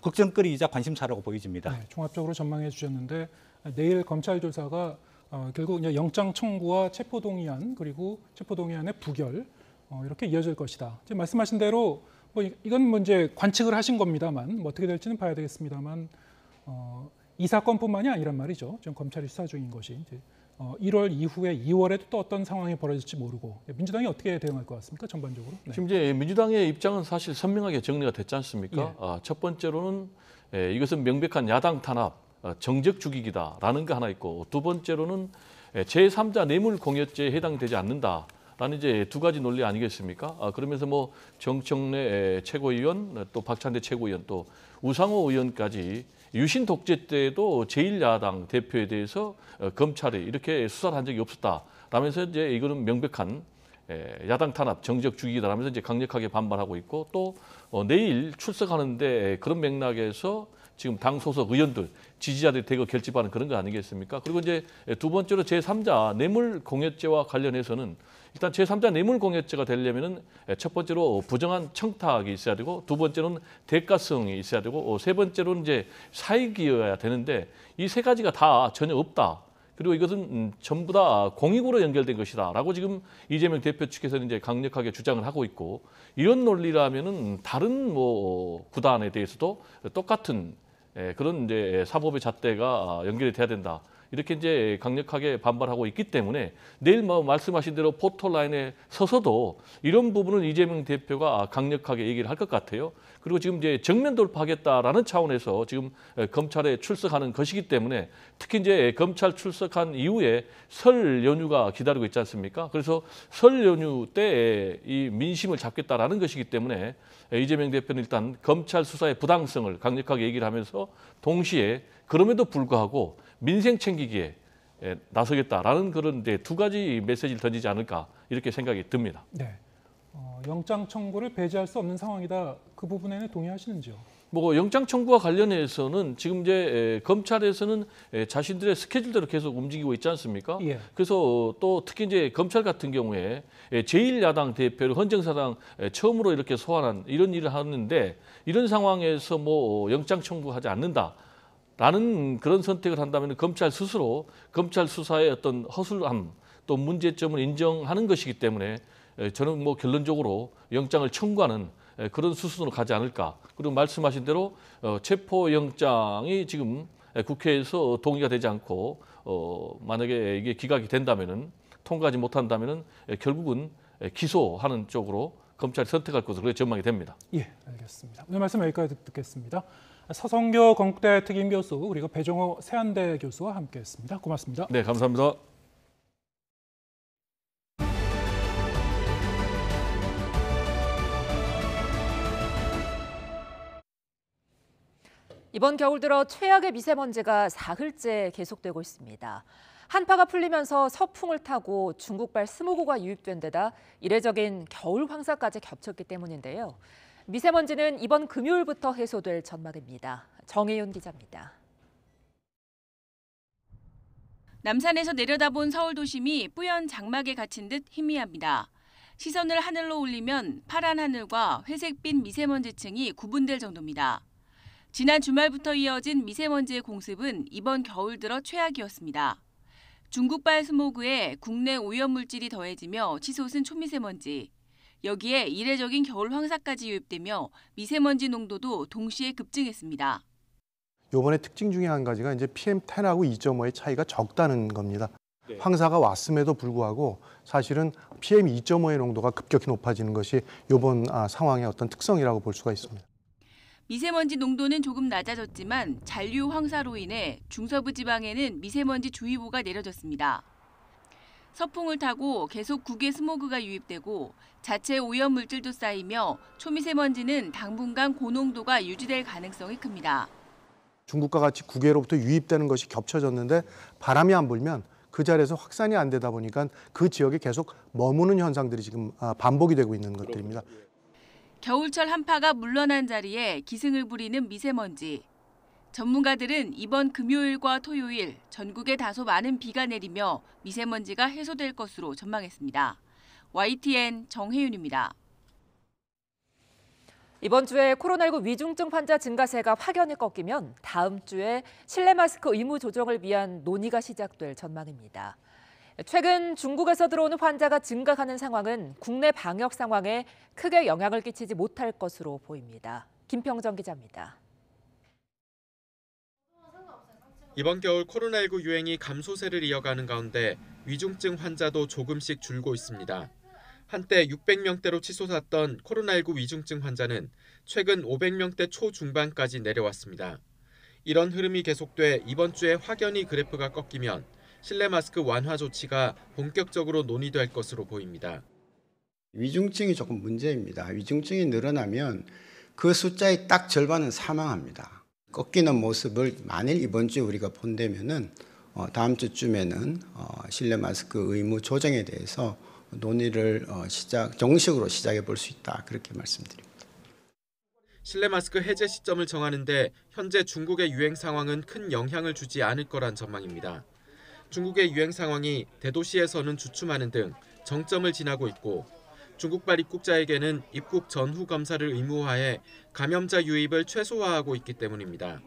걱정거리이자 관심사라고 보여집니다. 네, 종합적으로 전망해 주셨는데, 내일 검찰 조사가 결국 이제 영장 청구와 체포동의안 그리고 체포동의안의 부결 이렇게 이어질 것이다. 지금 말씀하신 대로 뭐 이건 뭐 이제 관측을 하신 겁니다만 뭐 어떻게 될지는 봐야 되겠습니다만 이 사건뿐만이 아니란 말이죠. 지금 검찰이 수사 중인 것이 이제 1월 이후에 2월에도 또 어떤 상황이 벌어질지 모르고 민주당이 어떻게 대응할 것 같습니까? 전반적으로. 네. 지금 이제 민주당의 입장은 사실 선명하게 정리가 됐지 않습니까? 예. 첫 번째로는 이것은 명백한 야당 탄압, 정적 죽이기다라는 게 하나 있고, 두 번째로는 제3자 뇌물공여죄에 해당되지 않는다라는 이제 두 가지 논리 아니겠습니까? 그러면서 뭐 정청래 최고위원, 또 박찬대 최고위원, 또 우상호 의원까지 유신 독재 때도 제1야당 대표에 대해서 검찰이 이렇게 수사를 한 적이 없었다라면서 이제 이거는 명백한 야당 탄압, 정적 죽이기다라면서 이제 강력하게 반발하고 있고, 또 내일 출석하는데 그런 맥락에서 지금 당 소속 의원들, 지지자들이 대거 결집하는 그런 거 아니겠습니까? 그리고 이제 두 번째로 제3자 뇌물공여죄와 관련해서는 일단 제3자 뇌물공여죄가 되려면은 첫 번째로 부정한 청탁이 있어야 되고, 두 번째로는 대가성이 있어야 되고, 세 번째로는 이제 사익이어야 되는데 이 세 가지가 다 전혀 없다. 그리고 이것은 전부 다 공익으로 연결된 것이다라고 지금 이재명 대표 측에서는 이제 강력하게 주장을 하고 있고, 이런 논리라면은 다른 뭐 구단에 대해서도 똑같은 그런 이제 사법의 잣대가 연결이 돼야 된다. 이렇게 이제 강력하게 반발하고 있기 때문에 내일 뭐 말씀하신 대로 포토라인에 서서도 이런 부분은 이재명 대표가 강력하게 얘기를 할 것 같아요. 그리고 지금 이제 정면 돌파하겠다라는 차원에서 지금 검찰에 출석하는 것이기 때문에, 특히 이제 검찰 출석한 이후에 설 연휴가 기다리고 있지 않습니까? 그래서 설 연휴 때 이 민심을 잡겠다라는 것이기 때문에 이재명 대표는 일단 검찰 수사의 부당성을 강력하게 얘기를 하면서 동시에 그럼에도 불구하고 민생 챙기기에 나서겠다라는 그런 이제 두 가지 메시지를 던지지 않을까 이렇게 생각이 듭니다. 네. 영장 청구를 배제할 수 없는 상황이다. 그 부분에는 동의하시는지요? 뭐 영장 청구와 관련해서는 지금 이제 검찰에서는 자신들의 스케줄대로 계속 움직이고 있지 않습니까? 예. 그래서 또 특히 이제 검찰 같은 경우에 제1야당 대표를 헌정사상 처음으로 이렇게 소환한 이런 일을 하는데, 이런 상황에서 뭐 영장 청구하지 않는다라는 그런 선택을 한다면 검찰 스스로 검찰 수사의 어떤 허술함 또 문제점을 인정하는 것이기 때문에 저는 뭐 결론적으로 영장을 청구하는 그런 수순으로 가지 않을까. 그리고 말씀하신 대로 체포영장이 지금 국회에서 동의가 되지 않고 만약에 이게 기각이 된다면은, 통과하지 못한다면은 결국은 기소하는 쪽으로 검찰이 선택할 것으로 그렇게 전망이 됩니다. 예, 알겠습니다. 오늘 말씀 여기까지 듣겠습니다. 서성교 건국대 특임교수 그리고 배종호 세안대 교수와 함께했습니다. 고맙습니다. 네, 감사합니다. 이번 겨울 들어 최악의 미세먼지가 사흘째 계속되고 있습니다. 한파가 풀리면서 서풍을 타고 중국발 스모그가 유입된 데다 이례적인 겨울 황사까지 겹쳤기 때문인데요. 미세먼지는 이번 금요일부터 해소될 전망입니다. 정혜윤 기자입니다. 남산에서 내려다본 서울 도심이 뿌연 장막에 갇힌 듯 희미합니다. 시선을 하늘로 올리면 파란 하늘과 회색빛 미세먼지층이 구분될 정도입니다. 지난 주말부터 이어진 미세먼지의 공습은 이번 겨울 들어 최악이었습니다. 중국발 스모그에 국내 오염물질이 더해지며 치솟은 초미세먼지. 여기에 이례적인 겨울 황사까지 유입되며 미세먼지 농도도 동시에 급증했습니다. 이번에 특징 중에 한 가지가 이제 PM10하고 2.5의 차이가 적다는 겁니다. 황사가 왔음에도 불구하고 사실은 PM2.5의 농도가 급격히 높아지는 것이 이번 상황의 어떤 특성이라고 볼 수가 있습니다. 미세먼지 농도는 조금 낮아졌지만 잔류 황사로 인해 중서부 지방에는 미세먼지 주의보가 내려졌습니다. 서풍을 타고 계속 국외 스모그가 유입되고 자체 오염 물질도 쌓이며 초미세먼지는 당분간 고농도가 유지될 가능성이 큽니다. 중국과 같이 국외로부터 유입되는 것이 겹쳐졌는데 바람이 안 불면 그 자리에서 확산이 안 되다 보니까 그 지역에 계속 머무는 현상들이 지금 반복이 되고 있는 것들입니다. 겨울철 한파가 물러난 자리에 기승을 부리는 미세먼지. 전문가들은 이번 금요일과 토요일 전국에 다소 많은 비가 내리며 미세먼지가 해소될 것으로 전망했습니다. YTN 정혜윤입니다. 이번 주에 코로나19 위중증 환자 증가세가 확연히 꺾이면 다음 주에 실내 마스크 의무 조정을 위한 논의가 시작될 전망입니다. 최근 중국에서 들어오는 환자가 증가하는 상황은 국내 방역 상황에 크게 영향을 끼치지 못할 것으로 보입니다. 김평정 기자입니다. 이번 겨울 코로나19 유행이 감소세를 이어가는 가운데 위중증 환자도 조금씩 줄고 있습니다. 한때 600명대로 치솟았던 코로나19 위중증 환자는 최근 500명대 초중반까지 내려왔습니다. 이런 흐름이 계속돼 이번 주에 확연히 그래프가 꺾이면 실내 마스크 완화 조치가 본격적으로 논의될 것으로 보입니다. 위중증이 조금 문제입니다. 위중증이 늘어나면 그 숫자의 딱 절반은 사망합니다. 꺾이는 모습을 만일 이번 주에 우리가 본다면은 다음 주쯤에는 실내 마스크 의무 조정에 대해서 논의를 정식으로 시작해 볼 수 있다. 그렇게 말씀드립니다. 실내 마스크 해제 시점을 정하는데 현재 중국의 유행 상황은 큰 영향을 주지 않을 거란 전망입니다. 중국의 유행 상황이 대도시에서는 주춤하는 등 정점을 지나고 있고 중국발 입국자에게는 입국 전후 검사를 의무화해 감염자 유입을 최소화하고 있기 때문입니다.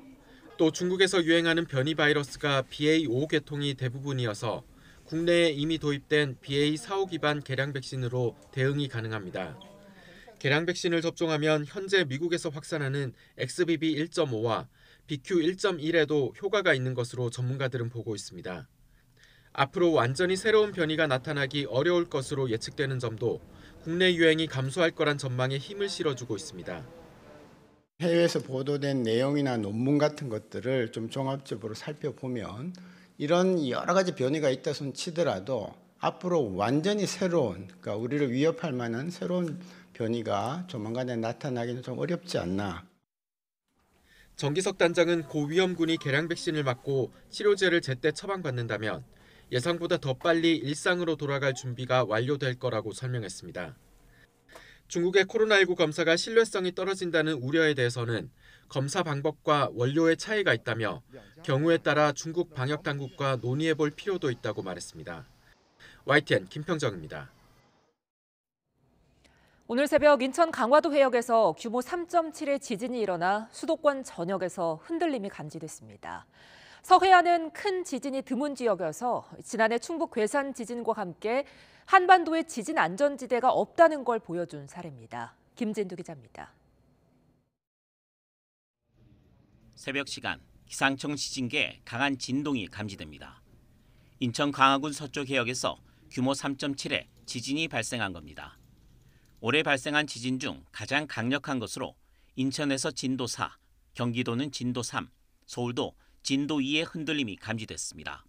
또 중국에서 유행하는 변이 바이러스가 BA5 계통이 대부분이어서 국내에 이미 도입된 BA4-5 기반 개량 백신으로 대응이 가능합니다. 개량 백신을 접종하면 현재 미국에서 확산하는 XBB 1.5와 BQ 1.1에도 효과가 있는 것으로 전문가들은 보고 있습니다. 앞으로 완전히 새로운 변이가 나타나기 어려울 것으로 예측되는 점도 국내 유행이 감소할 거란 전망에 힘을 실어주고 있습니다. 해외에서 보도된 내용이나 논문 같은 것들을 좀 종합적으로 살펴보면 이런 여러 가지 변이가 있다 손 치더라도 앞으로 완전히 새로운, 그러니까 우리를 위협할 만한 새로운 변이가 조만간에 나타나기는 좀 어렵지 않나. 정기석 단장은 고위험군이 개량 백신을 맞고 치료제를 제때 처방받는다면 예상보다 더 빨리 일상으로 돌아갈 준비가 완료될 거라고 설명했습니다. 중국의 코로나19 검사가 신뢰성이 떨어진다는 우려에 대해서는 검사 방법과 원료의 차이가 있다며 경우에 따라 중국 방역 당국과 논의해 볼 필요도 있다고 말했습니다. YTN 김평정입니다. 오늘 새벽 인천 강화도 해역에서 규모 3.7의 지진이 일어나 수도권 전역에서 흔들림이 감지됐습니다. 서해안은 큰 지진이 드문 지역이어서 지난해 충북 괴산 지진과 함께 한반도에 지진 안전지대가 없다는 걸 보여준 사례입니다. 김진두 기자입니다. 새벽 시간 기상청 지진계에 강한 진동이 감지됩니다. 인천 광화군 서쪽 해역에서 규모 3.7의 지진이 발생한 겁니다. 올해 발생한 지진 중 가장 강력한 것으로 인천에서 진도 4, 경기도는 진도 3, 서울도 진도 2의 흔들림이 감지됐습니다.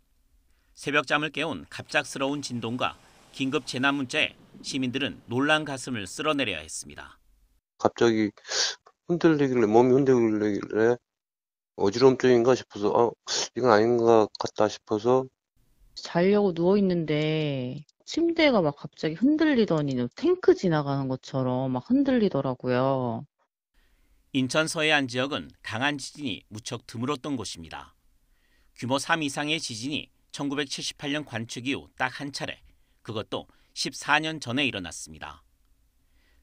새벽잠을 깨운 갑작스러운 진동과 긴급 재난 문자에 시민들은 놀란 가슴을 쓸어내려야 했습니다. 갑자기 흔들리길래 몸이 흔들리길래 어지럼증인가 싶어서 이건 아닌 것 같다 싶어서 자려고 누워있는데 침대가 막 갑자기 흔들리더니 탱크 지나가는 것처럼 막 흔들리더라고요. 인천 서해안 지역은 강한 지진이 무척 드물었던 곳입니다. 규모 3 이상의 지진이 1978년 관측 이후 딱 한 차례, 그것도 14년 전에 일어났습니다.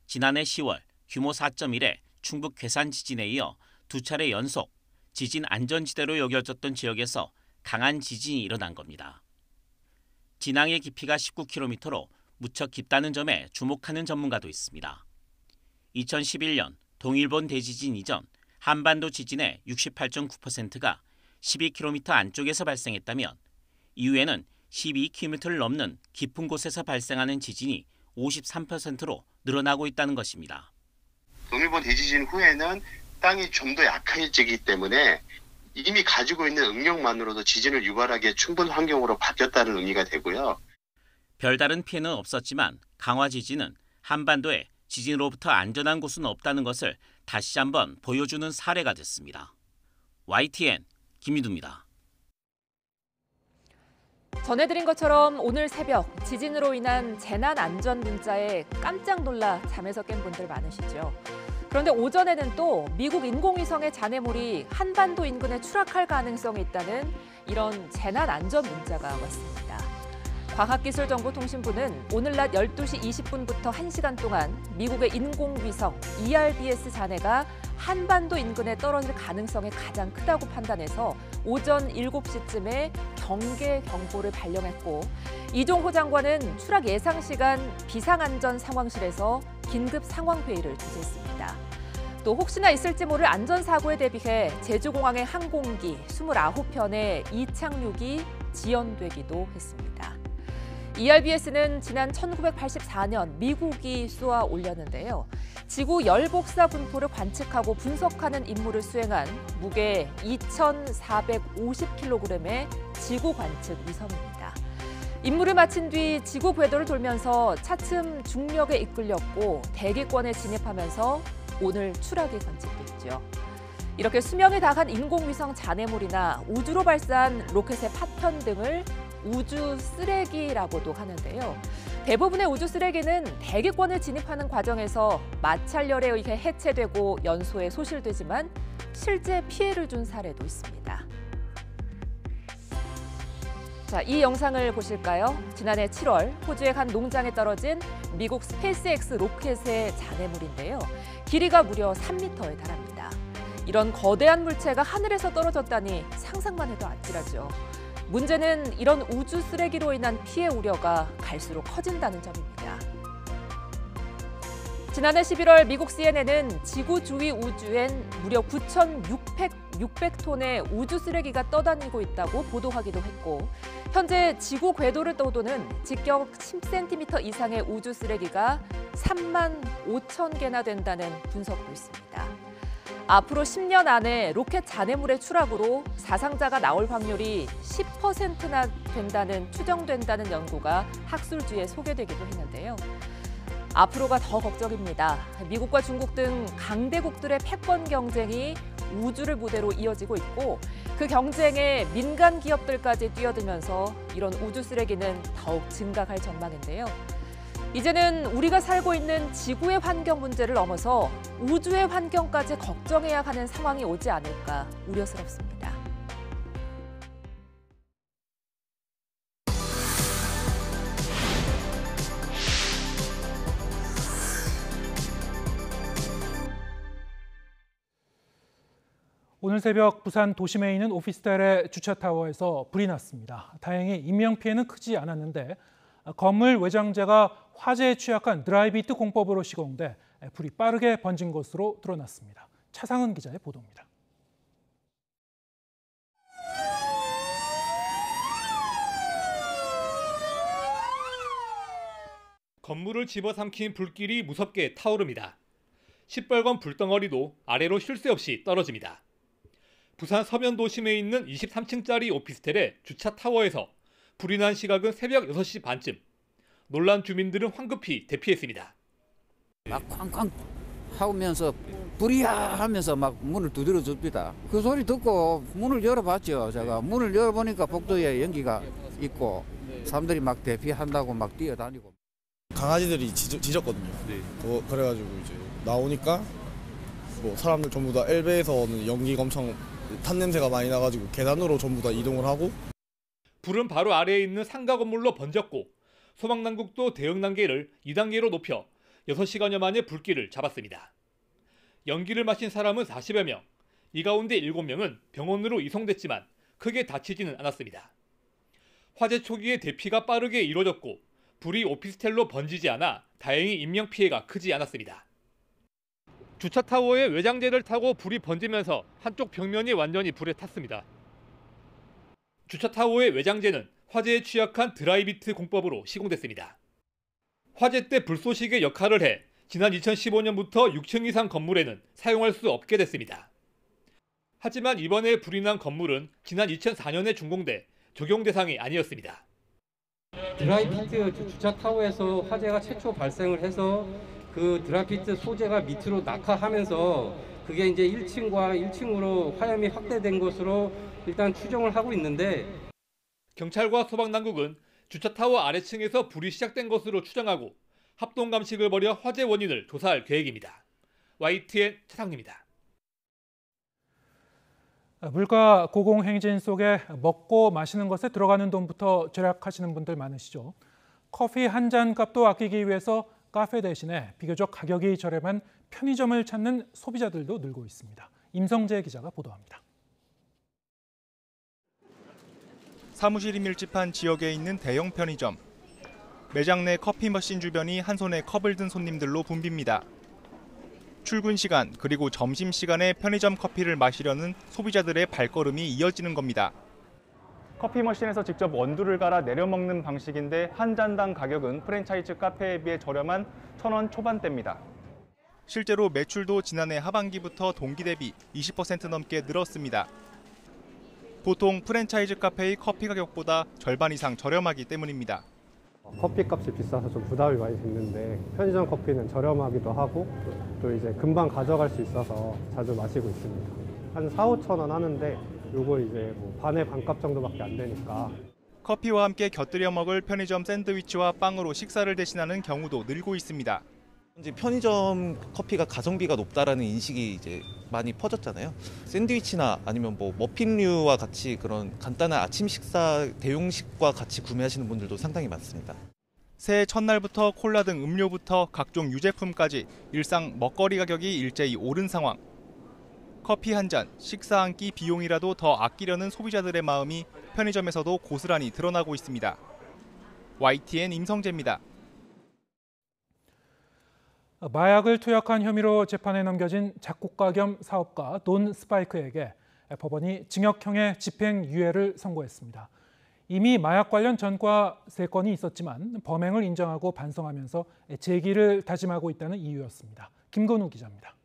지난해 10월 규모 4.1의 충북 괴산 지진에 이어 두 차례 연속 지진 안전지대로 여겨졌던 지역에서 강한 지진이 일어난 겁니다. 진앙의 깊이가 19km로 무척 깊다는 점에 주목하는 전문가도 있습니다. 2011년 동일본 대지진 이전 한반도 지진의 68.9%가 12km 안쪽에서 발생했다면 이후에는 12km를 넘는 깊은 곳에서 발생하는 지진이 53%로 늘어나고 있다는 것입니다. 동일본 대지진 후에는 땅이 좀 더 약해지기 때문에 이미 가지고 있는 응력만으로도 지진을 유발하기에 충분한 환경으로 바뀌었다는 의미가 되고요. 별다른 피해는 없었지만 강화 지진은 한반도에 지진으로부터 안전한 곳은 없다는 것을 다시 한번 보여주는 사례가 됐습니다. YTN 김민두입니다. 전해드린 것처럼 오늘 새벽 지진으로 인한 재난 안전 문자에 깜짝 놀라 잠에서 깬 분들 많으시죠. 그런데 오전에는 또 미국 인공위성의 잔해물이 한반도 인근에 추락할 가능성이 있다는 이런 재난 안전 문자가 왔습니다. 과학기술정보통신부는 오늘 낮 12시 20분부터 1시간 동안 미국의 인공위성 ERBS 잔해가 한반도 인근에 떨어질 가능성이 가장 크다고 판단해서 오전 7시쯤에 경계 경보를 발령했고, 이종호 장관은 추락 예상 시간 비상안전상황실에서 긴급 상황회의를 주재했습니다. 또 혹시나 있을지 모를 안전사고에 대비해 제주공항의 항공기 29편의 이착륙이 지연되기도 했습니다. ERBS는 지난 1984년 미국이 쏘아 올렸는데요. 지구 열복사 분포를 관측하고 분석하는 임무를 수행한 무게 2,450kg의 지구 관측 위성입니다. 임무를 마친 뒤 지구 궤도를 돌면서 차츰 중력에 이끌렸고 대기권에 진입하면서 오늘 추락이 관측됐죠. 이렇게 수명이 다한 인공위성 잔해물이나 우주로 발사한 로켓의 파편 등을 우주 쓰레기라고도 하는데요. 대부분의 우주 쓰레기는 대기권에 진입하는 과정에서 마찰열에 의해 해체되고 연소에 소실되지만 실제 피해를 준 사례도 있습니다. 자, 이 영상을 보실까요? 지난해 7월 호주의 한 농장에 떨어진 미국 스페이스X 로켓의 잔해물인데요. 길이가 무려 3m에 달합니다. 이런 거대한 물체가 하늘에서 떨어졌다니 상상만 해도 아찔하죠. 문제는 이런 우주 쓰레기로 인한 피해 우려가 갈수록 커진다는 점입니다. 지난해 11월 미국 CNN은 지구 주위 우주엔 무려 9,600톤의 우주 쓰레기가 떠다니고 있다고 보도하기도 했고, 현재 지구 궤도를 떠도는 직경 10cm 이상의 우주 쓰레기가 3만 5천 개나 된다는 분석도 있습니다. 앞으로 10년 안에 로켓 잔해물의 추락으로 사상자가 나올 확률이 10%나 된다는 추정된다는 연구가 학술지에 소개되기도 했는데요. 앞으로가 더 걱정입니다. 미국과 중국 등 강대국들의 패권 경쟁이 우주를 무대로 이어지고 있고, 그 경쟁에 민간 기업들까지 뛰어들면서 이런 우주 쓰레기는 더욱 증가할 전망인데요. 이제는 우리가 살고 있는 지구의 환경 문제를 넘어서 우주의 환경까지 걱정해야 하는 상황이 오지 않을까 우려스럽습니다. 오늘 새벽 부산 도심에 있는 오피스텔의 주차타워에서 불이 났습니다. 다행히 인명피해는 크지 않았는데 건물 외장재가 화재에 취약한 드라이비트 공법으로 시공돼 불이 빠르게 번진 것으로 드러났습니다. 차상은 기자의 보도입니다. 건물을 집어삼킨 불길이 무섭게 타오릅니다. 시뻘건 불덩어리도 아래로 쉴 새 없이 떨어집니다. 부산 서면 도심에 있는 23층짜리 오피스텔의 주차 타워에서 불이 난 시각은 새벽 6시 반쯤. 놀란 주민들은 황급히 대피했습니다. 막 쾅쾅 하면서 불이야 하면서 막 문을 두드려 줍니다. 그 소리 듣고 문을 열어봤죠. 제가 문을 열어보니까 복도에 연기가 있고 사람들이 막 대피한다고 막 뛰어다니고. 강아지들이 짖었거든요. 그래가지고 이제 나오니까 뭐 사람들 전부 다 엘베에서는 연기가 엄청 탄 냄새가 많이 나가지고 계단으로 전부 다 이동을 하고. 불은 바로 아래에 있는 상가 건물로 번졌고 소방당국도 대응 단계를 2단계로 높여 6시간여 만에 불길을 잡았습니다. 연기를 마신 사람은 40여 명, 이 가운데 7명은 병원으로 이송됐지만 크게 다치지는 않았습니다. 화재 초기에 대피가 빠르게 이루어졌고 불이 오피스텔로 번지지 않아 다행히 인명피해가 크지 않았습니다. 주차타워에 외장재를 타고 불이 번지면서 한쪽 벽면이 완전히 불에 탔습니다. 주차타워의 외장재는 화재에 취약한 드라이비트 공법으로 시공됐습니다. 화재 때 불쏘시개 역할을 해 지난 2015년부터 6층 이상 건물에는 사용할 수 없게 됐습니다. 하지만 이번에 불이 난 건물은 지난 2004년에 준공돼 적용 대상이 아니었습니다. 드라이비트 주차타워에서 화재가 최초 발생을 해서 그 드라이비트 소재가 밑으로 낙하하면서 그게 이제 1층과 1층으로 화염이 확대된 것으로 일단 추정을 하고 있는데, 경찰과 소방당국은 주차타워 아래층에서 불이 시작된 것으로 추정하고 합동 감식을 벌여 화재 원인을 조사할 계획입니다. YTN 차상입니다. 물가 고공행진 속에 먹고 마시는 것에 들어가는 돈부터 절약하시는 분들 많으시죠. 커피 한 잔 값도 아끼기 위해서 카페 대신에 비교적 가격이 저렴한 편의점을 찾는 소비자들도 늘고 있습니다. 임성재 기자가 보도합니다. 사무실이 밀집한 지역에 있는 대형 편의점. 매장 내 커피 머신 주변이 한 손에 컵을 든 손님들로 붐빕니다. 출근 시간 그리고 점심 시간에 편의점 커피를 마시려는 소비자들의 발걸음이 이어지는 겁니다. 커피 머신에서 직접 원두를 갈아 내려 먹는 방식인데 한 잔당 가격은 프랜차이즈 카페에 비해 저렴한 1,000원 초반대입니다. 실제로 매출도 지난해 하반기부터 동기 대비 20% 넘게 늘었습니다. 보통 프랜차이즈 카페의 커피 가격보다 절반 이상 저렴하기 때문입니다. 커피값이 비싸서 좀 부담이 많이 됐는데 편의점 커피는 저렴하기도 하고 또 이제 금방 가져갈 수 있어서 자주 마시고 있습니다. 한 4-5천 원 하는데 요걸 이제 뭐 반의 반값 정도밖에 안 되니까. 커피와 함께 곁들여 먹을 편의점 샌드위치와 빵으로 식사를 대신하는 경우도 늘고 있습니다. 이제 편의점 커피가 가성비가 높다라는 인식이 이제 많이 퍼졌잖아요. 샌드위치나 아니면 뭐 머핀류와 같이 그런 간단한 아침 식사 대용식과 같이 구매하시는 분들도 상당히 많습니다. 새해 첫날부터 콜라 등 음료부터 각종 유제품까지 일상 먹거리 가격이 일제히 오른 상황. 커피 한 잔, 식사 한 끼 비용이라도 더 아끼려는 소비자들의 마음이 편의점에서도 고스란히 드러나고 있습니다. YTN 임성재입니다. 마약을 투약한 혐의로 재판에 넘겨진 작곡가 겸 사업가 돈 스파이크에게 법원이 징역형의 집행유예를 선고했습니다. 이미 마약 관련 전과 3건이 있었지만 범행을 인정하고 반성하면서 재기를 다짐하고 있다는 이유였습니다. 김건우 기자입니다.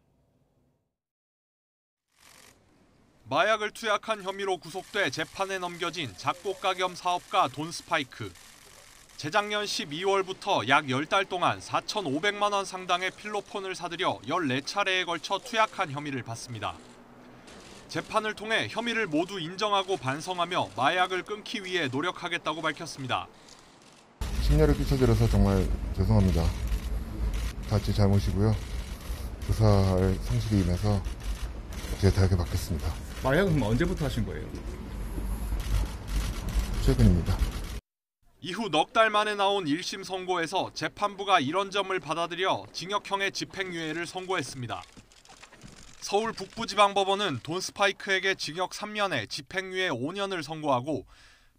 마약을 투약한 혐의로 구속돼 재판에 넘겨진 작곡가 겸 사업가 돈 스파이크. 재작년 12월부터 약 10달 동안 4,500만 원 상당의 필로폰을 사들여 14차례에 걸쳐 투약한 혐의를 받습니다. 재판을 통해 혐의를 모두 인정하고 반성하며 마약을 끊기 위해 노력하겠다고 밝혔습니다. 심려를 끼쳐드려서 정말 죄송합니다. 다 제 잘못이고요. 조사할 상식에 임해서 제 대학에 받겠습니다. 마약은 언제부터 하신 거예요? 최근입니다. 이후 넉 달 만에 나온 1심 선고에서 재판부가 이런 점을 받아들여 징역형의 집행유예를 선고했습니다. 서울 북부지방법원은 돈 스파이크에게 징역 3년에 집행유예 5년을 선고하고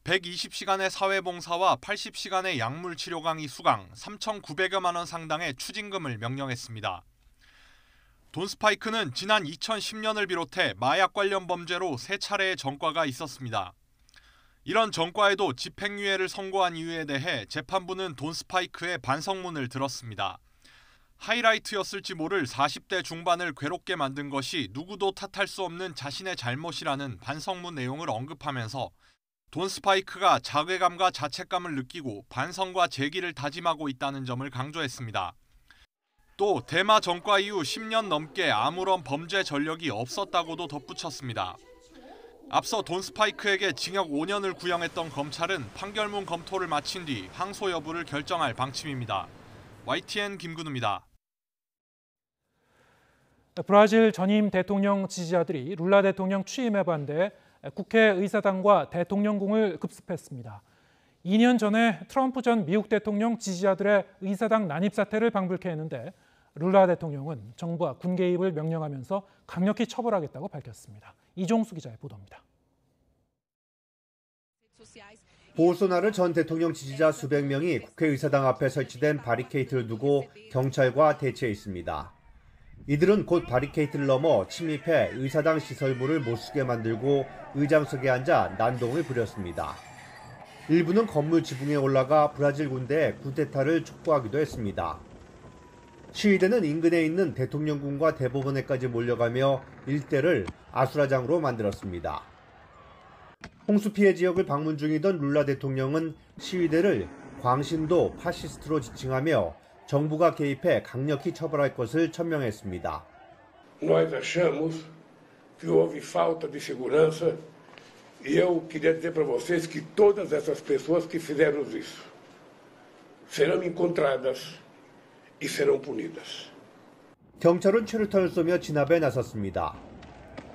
120시간의 사회봉사와 80시간의 약물치료 강의 수강, 3,900여만 원 상당의 추징금을 명령했습니다. 돈 스파이크는 지난 2010년을 비롯해 마약 관련 범죄로 3차례의 전과가 있었습니다. 이런 전과에도 집행유예를 선고한 이유에 대해 재판부는 돈 스파이크의 반성문을 들었습니다. 하이라이트였을지 모를 40대 중반을 괴롭게 만든 것이 누구도 탓할 수 없는 자신의 잘못이라는 반성문 내용을 언급하면서 돈 스파이크가 자괴감과 자책감을 느끼고 반성과 재기를 다짐하고 있다는 점을 강조했습니다. 또 대마 전과 이후 10년 넘게 아무런 범죄 전력이 없었다고도 덧붙였습니다. 앞서 돈 스파이크에게 징역 5년을 구형했던 검찰은 판결문 검토를 마친 뒤 항소 여부를 결정할 방침입니다. YTN 김근우입니다. 브라질 전임 대통령 지지자들이 룰라 대통령 취임에 반대 국회의사당과 대통령궁을 급습했습니다. 2년 전에 트럼프 전 미국 대통령 지지자들의 의사당 난입 사태를 방불케 했는데 룰라 대통령은 정부와 군 개입을 명령하면서 강력히 처벌하겠다고 밝혔습니다. 이종수 기자의 보도입니다. 보소나루 전 대통령 지지자 수백 명이 국회의사당 앞에 설치된 바리케이트를 두고 경찰과 대치했습니다. 이들은 곧 바리케이트를 넘어 침입해 의사당 시설물을 못쓰게 만들고 의장석에 앉아 난동을 부렸습니다. 일부는 건물 지붕에 올라가 브라질 군대의 쿠데타를 촉구하기도 했습니다. 시위대는 인근에 있는 대통령궁과 대법원에까지 몰려가며 일대를 아수라장으로 만들었습니다. 홍수 피해 지역을 방문 중이던 룰라 대통령은 시위대를 광신도 파시스트로 지칭하며 정부가 개입해 강력히 처벌할 것을 천명했습니다. Nós achamos que houve falta de segurança e eu queria dizer para vocês que todas essas pessoas que fizeram isso serão encontradas e serão punidas. 경찰은 최루탄을 쏘며 진압에 나섰습니다.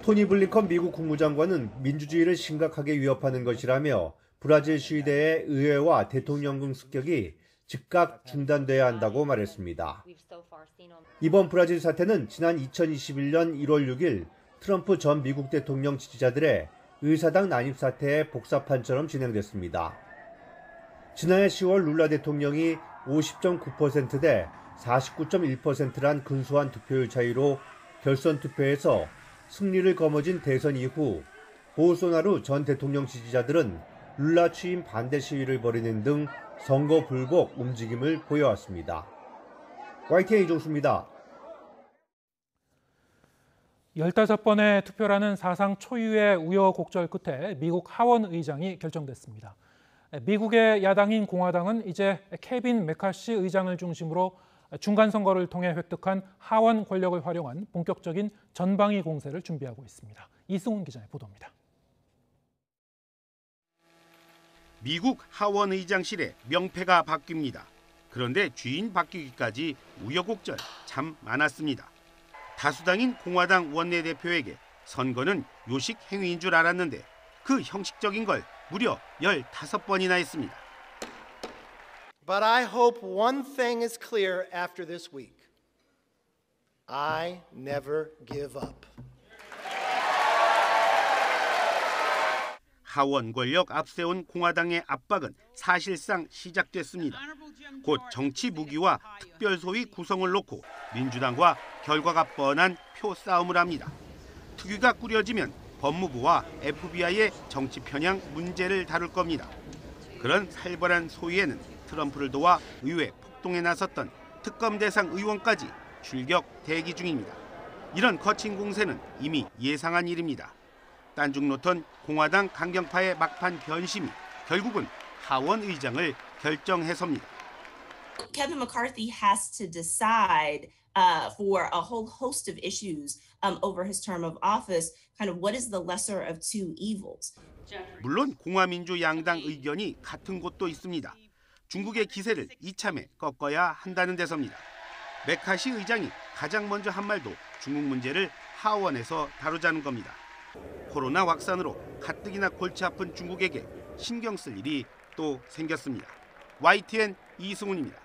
토니 블링컨 미국 국무장관은 민주주의를 심각하게 위협하는 것이라며 브라질 시위대의 의회와 대통령궁 습격이 즉각 중단돼야 한다고 말했습니다. 이번 브라질 사태는 지난 2021년 1월 6일 트럼프 전 미국 대통령 지지자들의 의사당 난입 사태의 복사판처럼 진행됐습니다. 지난해 10월 룰라 대통령이 50.9%대 49.1%란 근소한 득표율 차이로 결선 투표에서 승리를 거머쥔 대선 이후 보소나루 전 대통령 지지자들은 룰라 취임 반대 시위를 벌이는 등 선거 불복 움직임을 보여왔습니다. YTN 이종수입니다. 15번의 투표라는 사상 초유의 우여곡절 끝에 미국 하원 의장이 결정됐습니다. 미국의 야당인 공화당은 이제 케빈 메카시 의장을 중심으로 중간 선거를 통해 획득한 하원 권력을 활용한 본격적인 전방위 공세를 준비하고 있습니다. 이승훈 기자의 보도입니다. 미국 하원 의장실의 명패가 바뀝니다. 그런데 주인 바뀌기까지 우여곡절 참 많았습니다. 다수당인 공화당 원내대표에게 선거는 요식 행위인 줄 알았는데 그 형식적인 걸 무려 15번이나 했습니다. But I hope one thing is clear after this week. I never give up. 하원 권력 앞세운 공화당의 압박은 사실상 시작됐습니다. 곧 정치 무기와 특별소위 구성을 놓고 민주당과 결과가 뻔한 표 싸움을 합니다. 특위가 꾸려지면 법무부와 FBI의 정치 편향 문제를 다룰 겁니다. 그런 살벌한 소위에는 트럼프를 도와 의회 폭동에 나섰던 특검 대상 의원까지 출격 대기 중입니다. 이런 거친 공세는 이미 예상한 일입니다. 딴중 놓던 공화당 강경파의 막판 변심이 결국은 하원 의장을 결정해섭니다. Kevin McCarthy has to decide for a whole host of issues over his term of office, kind of what is the lesser of two evils. 물론 공화민주 양당 의견이 같은 곳도 있습니다. 중국의 기세를 이참에 꺾어야 한다는 데서입니다. 메카시 의장이 가장 먼저 한 말도 중국 문제를 하원에서 다루자는 겁니다. 코로나 확산으로 가뜩이나 골치 아픈 중국에게 신경 쓸 일이 또 생겼습니다. YTN 이승훈입니다.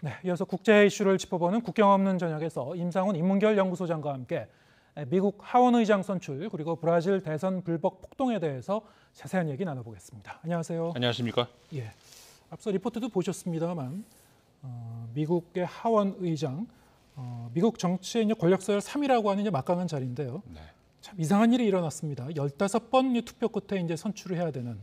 네, 이어서 국제 이슈를 짚어보는 국경 없는 저녁에서 임상훈 인문결 연구소장과 함께 미국 하원 의장 선출 그리고 브라질 대선 불복 폭동에 대해서 자세한 얘기 나눠보겠습니다. 안녕하세요. 안녕하십니까? 예. 앞서 리포트도 보셨습니다만 미국의 하원 의장, 미국 정치의 이제 권력서열 3위라고 하는 이제 막강한 자리인데요. 네. 참 이상한 일이 일어났습니다. 15번 투표 끝에 이제 선출을 해야 되는.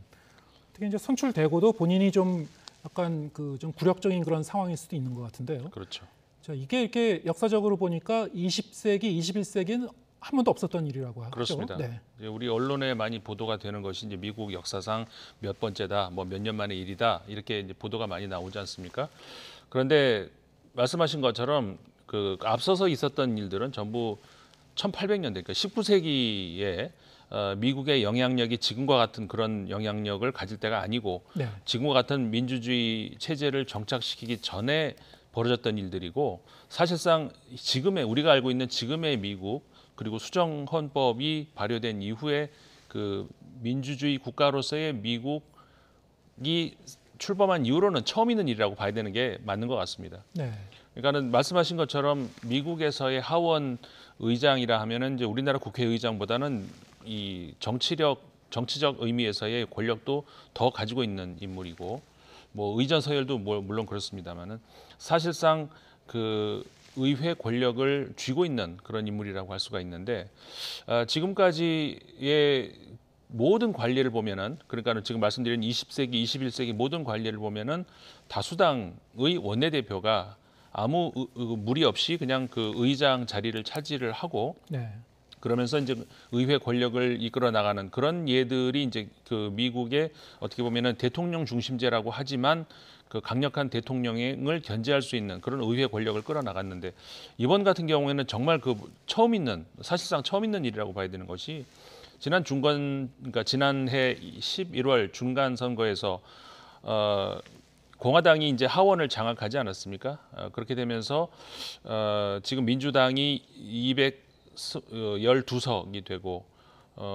특히 이제 선출되고도 본인이 좀 약간 좀 굴욕적인 그런 상황일 수도 있는 것 같은데요. 그렇죠. 자, 이게 이렇게 역사적으로 보니까 20세기, 21세기는 한 번도 없었던 일이라고 하죠. 그렇습니다. 네. 우리 언론에 많이 보도가 되는 것이 이제 미국 역사상 몇 번째다, 뭐 몇 년 만의 일이다 이렇게 이제 보도가 많이 나오지 않습니까? 그런데 말씀하신 것처럼 그 앞서서 있었던 일들은 전부 1800년대, 그러니까 19세기에 미국의 영향력이 지금과 같은 그런 영향력을 가질 때가 아니고 네. 지금과 같은 민주주의 체제를 정착시키기 전에 벌어졌던 일들이고 사실상 지금의 우리가 알고 있는 지금의 미국 그리고 수정 헌법이 발효된 이후에 그 민주주의 국가로서의 미국이 출범한 이후로는 처음 있는 일이라고 봐야 되는 게 맞는 것 같습니다. 네. 그러니까는 말씀하신 것처럼 미국에서의 하원 의장이라 하면은 이제 우리나라 국회의장보다는 이 정치적 의미에서의 권력도 더 가지고 있는 인물이고 뭐 의전 서열도 물론 그렇습니다만은 사실상 그 의회 권력을 쥐고 있는 그런 인물이라고 할 수가 있는데 지금까지의 모든 관리를 보면은 그러니까는 지금 말씀드린 20세기, 21세기 모든 관리를 보면은 다수당의 원내대표가 아무 무리 없이 그냥 그 의장 자리를 차지를 하고 네. 그러면서 이제 의회 권력을 이끌어 나가는 그런 예들이 이제 그 미국의 어떻게 보면은 대통령 중심제라고 하지만 그 강력한 대통령을 견제할 수 있는 그런 의회 권력을 끌어나갔는데 이번 같은 경우에는 정말 그 사실상 처음 있는 일이라고 봐야 되는 것이 그러니까 지난해 11월 중간 선거에서 공화당이 이제 하원을 장악하지 않았습니까? 그렇게 되면서 지금 민주당이 212석이 되고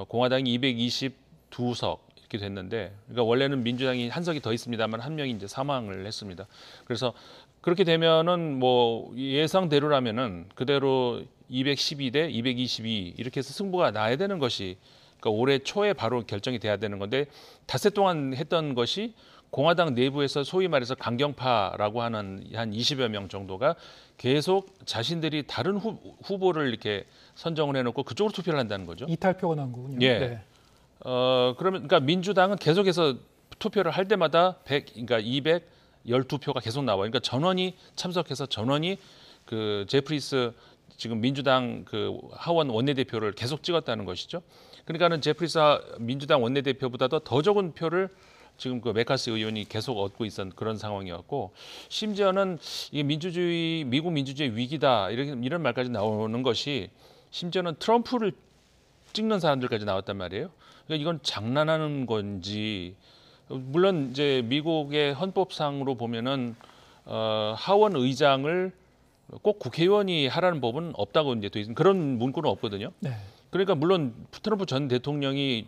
공화당이 222석 이렇게 됐는데, 그러니까 원래는 민주당이 한 석이 더 있습니다만 한 명이 이제 사망을 했습니다. 그래서 그렇게 되면은 뭐 예상대로라면은 그대로 212대 222 이렇게 해서 승부가 나야 되는 것이 그러니까 올해 초에 바로 결정이 돼야 되는 건데 닷새 동안 했던 것이 공화당 내부에서 소위 말해서 강경파라고 하는 한 20여 명 정도가 계속 자신들이 다른 후보를 이렇게 선정을 해놓고 그쪽으로 투표를 한다는 거죠. 이탈표가 난 거군요. 예. 네. 그러니까 민주당은 계속해서 투표를 할 때마다 그러니까 212표가 계속 나와요. 그러니까 전원이 참석해서 전원이 그 제프리스 지금 민주당 그 하원 원내대표를 계속 찍었다는 것이죠. 그러니까는 제프리스 민주당 원내대표보다도 더 적은 표를 지금 그 메카시 의원이 계속 얻고 있었던 그런 상황이었고 심지어는 이게 미국 민주주의 위기다 이런 말까지 나오는 것이 심지어는 트럼프를 찍는 사람들까지 나왔단 말이에요. 그러니까 이건 장난하는 건지 물론 이제 미국의 헌법상으로 보면은 하원 의장을 꼭 국회의원이 하라는 법은 없다고 이제 돼 있는 그런 문구는 없거든요. 네. 그러니까 물론 트럼프 전 대통령이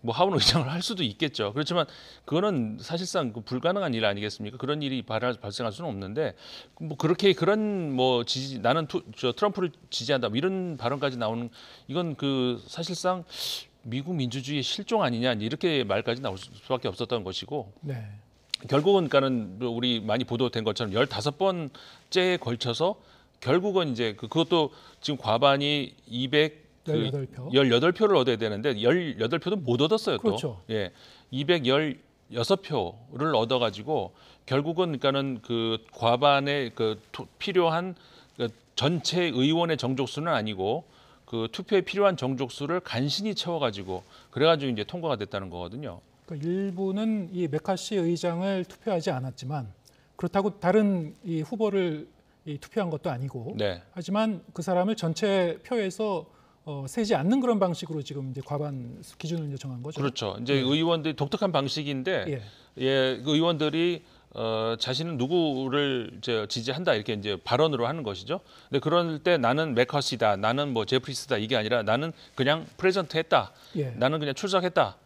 뭐 하원 의장을 할 수도 있겠죠. 그렇지만 그거는 사실상 불가능한 일 아니겠습니까? 그런 일이 발생할 수는 없는데 뭐 그렇게 그런 뭐 나는 트럼프를 지지한다 뭐 이런 발언까지 나오는 이건 그 사실상 미국 민주주의의 실종 아니냐 이렇게 말까지 나올 수밖에 없었던 것이고 네. 결국은 그러니까는 우리 많이 보도된 것처럼 15번째에 걸쳐서 결국은 이제 그것도 지금 과반이 18표를 얻어야 되는데 18표도 못 얻었어요. 또. 그렇죠. 예, 216표를 얻어가지고 결국은 그러니까는 그 과반의 그 필요한 그 전체 의원의 정족수는 아니고 그 투표에 필요한 정족수를 간신히 채워가지고 그래가지고 이제 통과가 됐다는 거거든요. 그러니까 일부는 이 메카시 의장을 투표하지 않았지만 그렇다고 다른 이 후보를 투표한 것도 아니고 네. 하지만 그 사람을 전체 표에서 세지 않는 그런 방식으로 지금 이제 과반 기준을 이제 정한 거죠. 그렇죠. 이제 의원들이 독특한 방식인데 그 의원들이 자신은 누구를 지지한다 이렇게 이제 발언으로 하는 것이죠. 근데 그럴 때 나는 메커시다, 나는 뭐 제프리스다 이게 아니라 나는 그냥 프레젠트했다, 나는 그냥 출석했다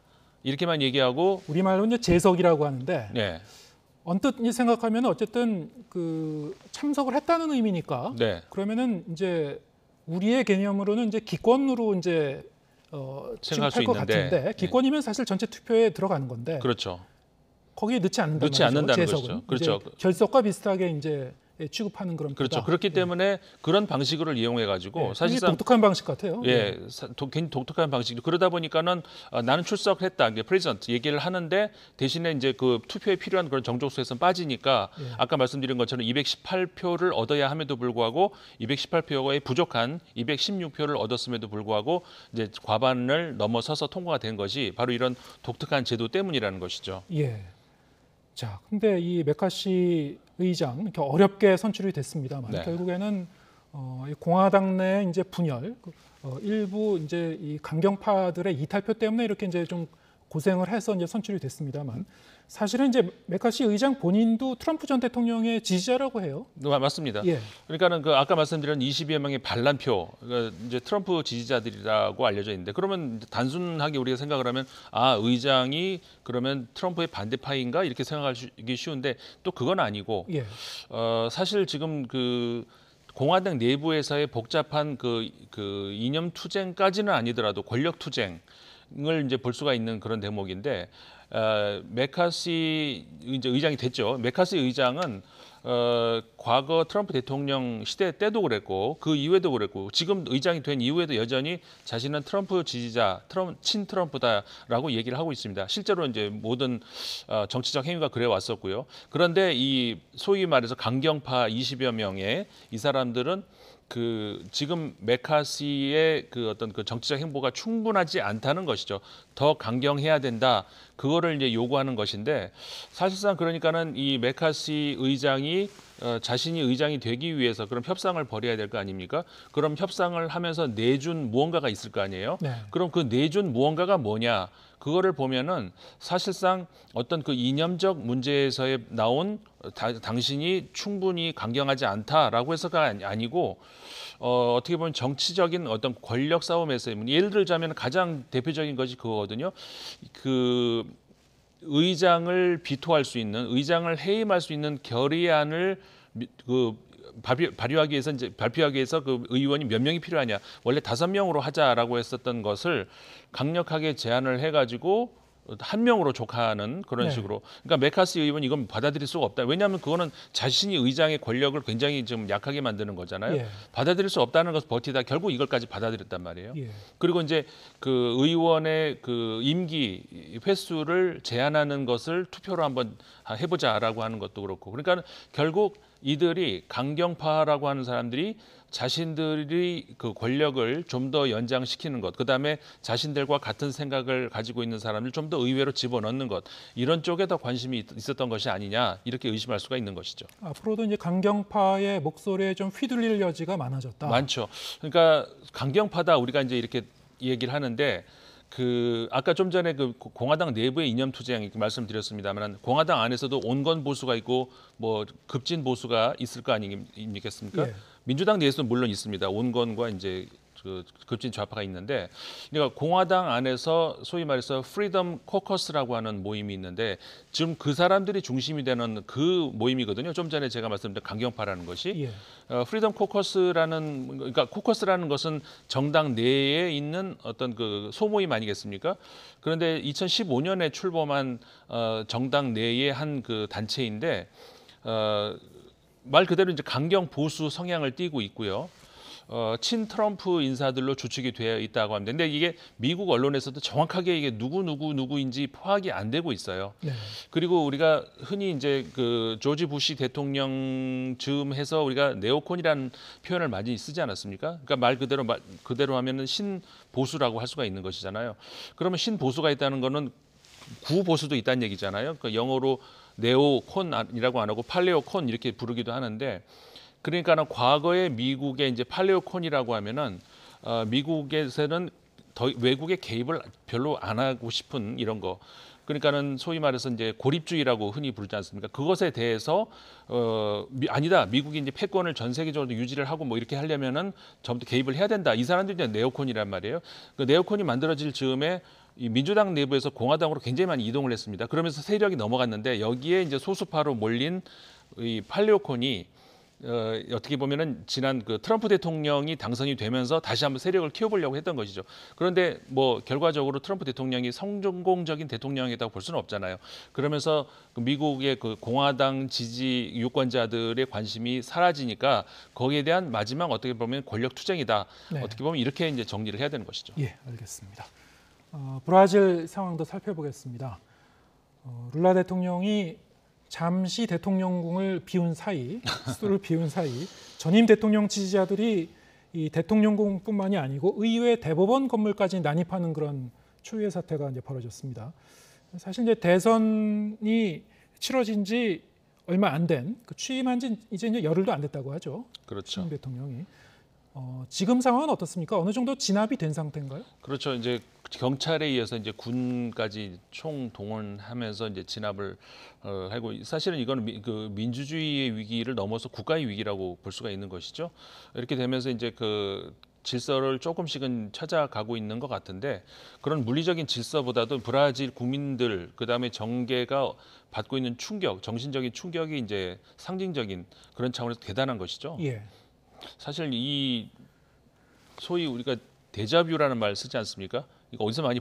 이렇게만 얘기하고 우리말로 이제 재석이라고 하는데 네. 언뜻 생각하면 어쨌든 그 참석을 했다는 의미니까 네. 그러면은 이제 우리의 개념으로는 이제 기권으로 이제 생각할 것 같은데 기권이면 사실 전체 투표에 들어가는 건데 그렇죠. 거기에 넣지 않는다는 거죠. 것이죠. 그렇죠. 결석과 비슷하게 이제 취급하는 그런 그렇죠. 표다. 그렇기 때문에 그런 방식을 이용해 가지고 사실상 독특한 방식 같아요. 예, 굉장히 독특한 방식이죠. 그러다 보니까는 나는 출석했다, 이게 프레젠트 얘기를 하는데 대신에 이제 그 투표에 필요한 그런 정족수에서 빠지니까 아까 말씀드린 것처럼 218표를 얻어야 함에도 불구하고 218표에 부족한 216표를 얻었음에도 불구하고 이제 과반을 넘어서서 통과가 된 것이 바로 이런 독특한 제도 때문이라는 것이죠. 예. 자, 근데 이 메카시 의장 이렇게 어렵게 선출이 됐습니다만 결국에는 이 공화당 내 이제 분열, 일부 이제 이 강경파들의 이탈표 때문에 이렇게 이제 좀 고생을 해서 이제 선출이 됐습니다만 사실은 이제 메카시 의장 본인도 트럼프 전 대통령의 지지자라고 해요. 맞습니다. 그러니까는 그 아까 말씀드린 22여 명의 반란표, 이제 트럼프 지지자들이라고 알려져 있는데 그러면 단순하게 우리가 생각을 하면 의장이 그러면 트럼프의 반대파인가 이렇게 생각하기 쉬운데 또 그건 아니고 사실 지금 그 공화당 내부에서의 복잡한 그 이념 투쟁까지는 아니더라도 권력 투쟁을 이제 볼 수가 있는 그런 대목인데 메카시 이제 의장이 됐죠. 메카시 의장은 과거 트럼프 대통령 시대 때도 그랬고 그 이후에도 그랬고 지금 의장이 된 이후에도 여전히 자신은 트럼프 지지자, 친 트럼프다라고 얘기를 하고 있습니다. 실제로 이제 모든 정치적 행위가 그래 왔었고요. 그런데 이 소위 말해서 강경파 20여 명의 이 사람들은 그 지금 메카시의 그 어떤 그 정치적 행보가 충분하지 않다는 것이죠. 더 강경해야 된다. 그거를 이제 요구하는 것인데 사실상 그러니까는 이 메카시 의장이 자신이 의장이 되기 위해서 그럼 협상을 벌여야 될 거 아닙니까? 그럼 협상을 하면서 내준 무언가가 있을 거 아니에요? 그럼 그 내준 무언가가 뭐냐? 그거를 보면은 사실상 어떤 그 이념적 문제에서의 나온 당신이 충분히 강경하지 않다라고 해서가 아니고 어떻게 보면 정치적인 어떤 권력 싸움에서 예를 들자면 가장 대표적인 것이 그거거든요. 그 의장을 비토할 수 있는 의장을 해임할 수 있는 결의안을 발표하기 위해서 그 의원이 몇 명이 필요하냐. 원래 5명으로 하자라고 했었던 것을 강력하게 제안을 해가지고 1명으로 족하는 그런 식으로. 그러니까 메카시 의원이 이건 받아들일 수가 없다. 왜냐하면 그거는 자신이 의장의 권력을 굉장히 좀 약하게 만드는 거잖아요. 받아들일 수 없다는 것을 버티다 결국 이걸까지 받아들였단 말이에요. 그리고 이제 그 의원의 그 임기 횟수를 제한하는 것을 투표로 한번 해보자라고 하는 것도 그렇고. 그러니까 결국 이들이 강경파라고 하는 사람들이 자신들이 그 권력을 좀 더 연장시키는 것, 그다음에 자신들과 같은 생각을 가지고 있는 사람을 좀 더 의회로 집어넣는 것, 이런 쪽에 더 관심이 있었던 것이 아니냐 이렇게 의심할 수가 있는 것이죠. 앞으로도 이제 강경파의 목소리에 좀 휘둘릴 여지가 많아졌다. 많죠. 그러니까 강경파다 우리가 이제 이렇게 얘기를 하는데 그 아까 좀 전에 그 공화당 내부의 이념 투쟁 이렇게 말씀드렸습니다만 공화당 안에서도 온건 보수가 있고 뭐 급진 보수가 있을 거 아니겠습니까? 민주당 내에서도 물론 있습니다. 온건과 이제 그 급진 좌파가 있는데, 그러니까 공화당 안에서 소위 말해서 프리덤 코커스라고 하는 모임이 있는데 지금 그 사람들이 중심이 되는 그 모임이거든요. 좀 전에 제가 말씀드린 강경파라는 것이 프리덤 코커스라는 그러니까 코커스라는 것은 정당 내에 있는 어떤 그 소모임 아니겠습니까? 그런데 2015년에 출범한 정당 내의 한 그 단체인데 말 그대로 이제 강경 보수 성향을 띠고 있고요. 친 트럼프 인사들로 주축이 되어 있다고 합니다. 근데 이게 미국 언론에서도 정확하게 이게 누구인지 파악이 안 되고 있어요. 그리고 우리가 흔히 이제 그 조지 부시 대통령 즈음 해서 우리가 네오콘이라는 표현을 많이 쓰지 않았습니까? 그러니까 말 그대로 하면은 신보수라고 할 수가 있는 것이잖아요. 그러면 신보수가 있다는 거는 구보수도 있다는 얘기잖아요. 그러니까 영어로 네오콘이라고 안 하고 팔레오콘 이렇게 부르기도 하는데, 그러니까는 과거에 미국의 이제 팔레오콘이라고 하면은 미국에서는 더 외국의 개입을 별로 안 하고 싶은 이런 거. 그러니까는 소위 말해서 이제 고립주의라고 흔히 부르지 않습니까? 그것에 대해서 아니다. 미국이 이제 패권을 전 세계적으로 유지를 하고 뭐 이렇게 하려면은 전부 개입을 해야 된다. 이 사람들이 이제 네오콘이란 말이에요. 그 네오콘이 만들어질 즈음에 이 민주당 내부에서 공화당으로 굉장히 많이 이동을 했습니다. 그러면서 세력이 넘어갔는데 여기에 이제 소수파로 몰린 이 팔레오콘이 어떻게 보면은 지난 그 트럼프 대통령이 당선이 되면서 다시 한번 세력을 키워보려고 했던 것이죠. 그런데 뭐 결과적으로 트럼프 대통령이 성공적인 대통령이라고 볼 수는 없잖아요. 그러면서 미국의 그 공화당 지지 유권자들의 관심이 사라지니까 거기에 대한 마지막 어떻게 보면 권력 투쟁이다. 네. 어떻게 보면 이렇게 이제 정리를 해야 되는 것이죠. 예, 알겠습니다. 브라질 상황도 살펴보겠습니다. 룰라 대통령이 잠시 대통령궁을 비운 사이, 수도를 비운 사이 전임 대통령 지지자들이 이 대통령궁뿐만이 아니고 의회 대법원 건물까지 난입하는 그런 초유의 사태가 이제 벌어졌습니다. 사실 이제 대선이 치러진 지 얼마 안 된, 취임한 지 이제 열흘도 안 됐다고 하죠. 그렇죠. 전임 대통령이. 지금 상황은 어떻습니까? 어느 정도 진압이 된 상태인가요? 그렇죠. 이제 경찰에 의해서 이제 군까지 총 동원하면서 이제 진압을 하고 사실은 이거는 그 민주주의의 위기를 넘어서 국가의 위기라고 볼 수가 있는 것이죠. 이렇게 되면서 이제 그 질서를 조금씩은 찾아가고 있는 것 같은데 그런 물리적인 질서보다도 브라질 국민들 그다음에 정계가 받고 있는 충격, 정신적인 충격이 이제 상징적인 그런 차원에서 대단한 것이죠. 예. 사실 이 소위 우리가 데자뷰라는 말 쓰지 않습니까? 이거 어디서 많이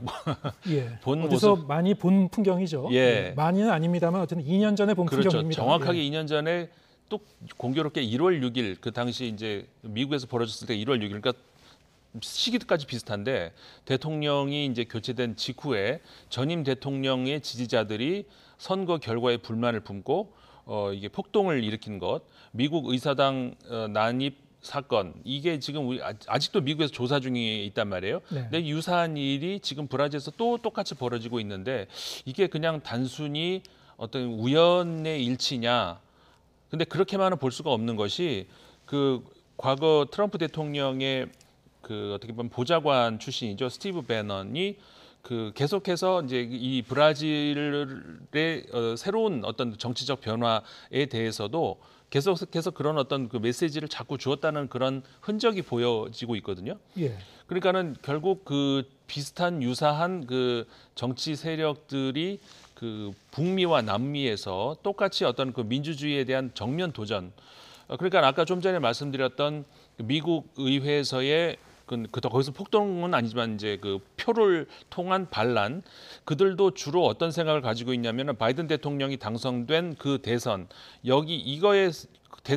예. 본 어디서 모습. 많이 본 풍경이죠. 예. 예. 많이는 아닙니다만 어쨌든 2년 전에 본 그렇죠. 풍경입니다. 정확하게 예. 2년 전에 또 공교롭게 1월 6일 그 당시 이제 미국에서 벌어졌을 때 1월 6일 그러니까 시기까지 비슷한데 대통령이 이제 교체된 직후에 전임 대통령의 지지자들이 선거 결과에 불만을 품고 이게 폭동을 일으킨 것, 미국 의사당 난입 사건 이게 지금 우리 아직도 미국에서 조사 중에 있단 말이에요. 네. 근데 유사한 일이 지금 브라질에서 또 똑같이 벌어지고 있는데 이게 그냥 단순히 어떤 우연의 일치냐? 근데 그렇게만은 볼 수가 없는 것이 그 과거 트럼프 대통령의 그 어떻게 보면 보좌관 출신이죠. 스티브 배넌이 그 계속해서 이제 이 브라질의 새로운 어떤 정치적 변화에 대해서도 계속해서 그런 어떤 그 메시지를 자꾸 주었다는 그런 흔적이 보여지고 있거든요. 예. 그러니까는 결국 그 비슷한 유사한 그 정치 세력들이 그 북미와 남미에서 똑같이 어떤 그 민주주의에 대한 정면 도전. 그러니까 아까 좀 전에 말씀드렸던 미국 의회에서의 거기서 폭동은 아니지만 이제 그 표를 통한 반란 그들도 주로 어떤 생각을 가지고 있냐면은 바이든 대통령이 당선된 그 대선 여기 이거에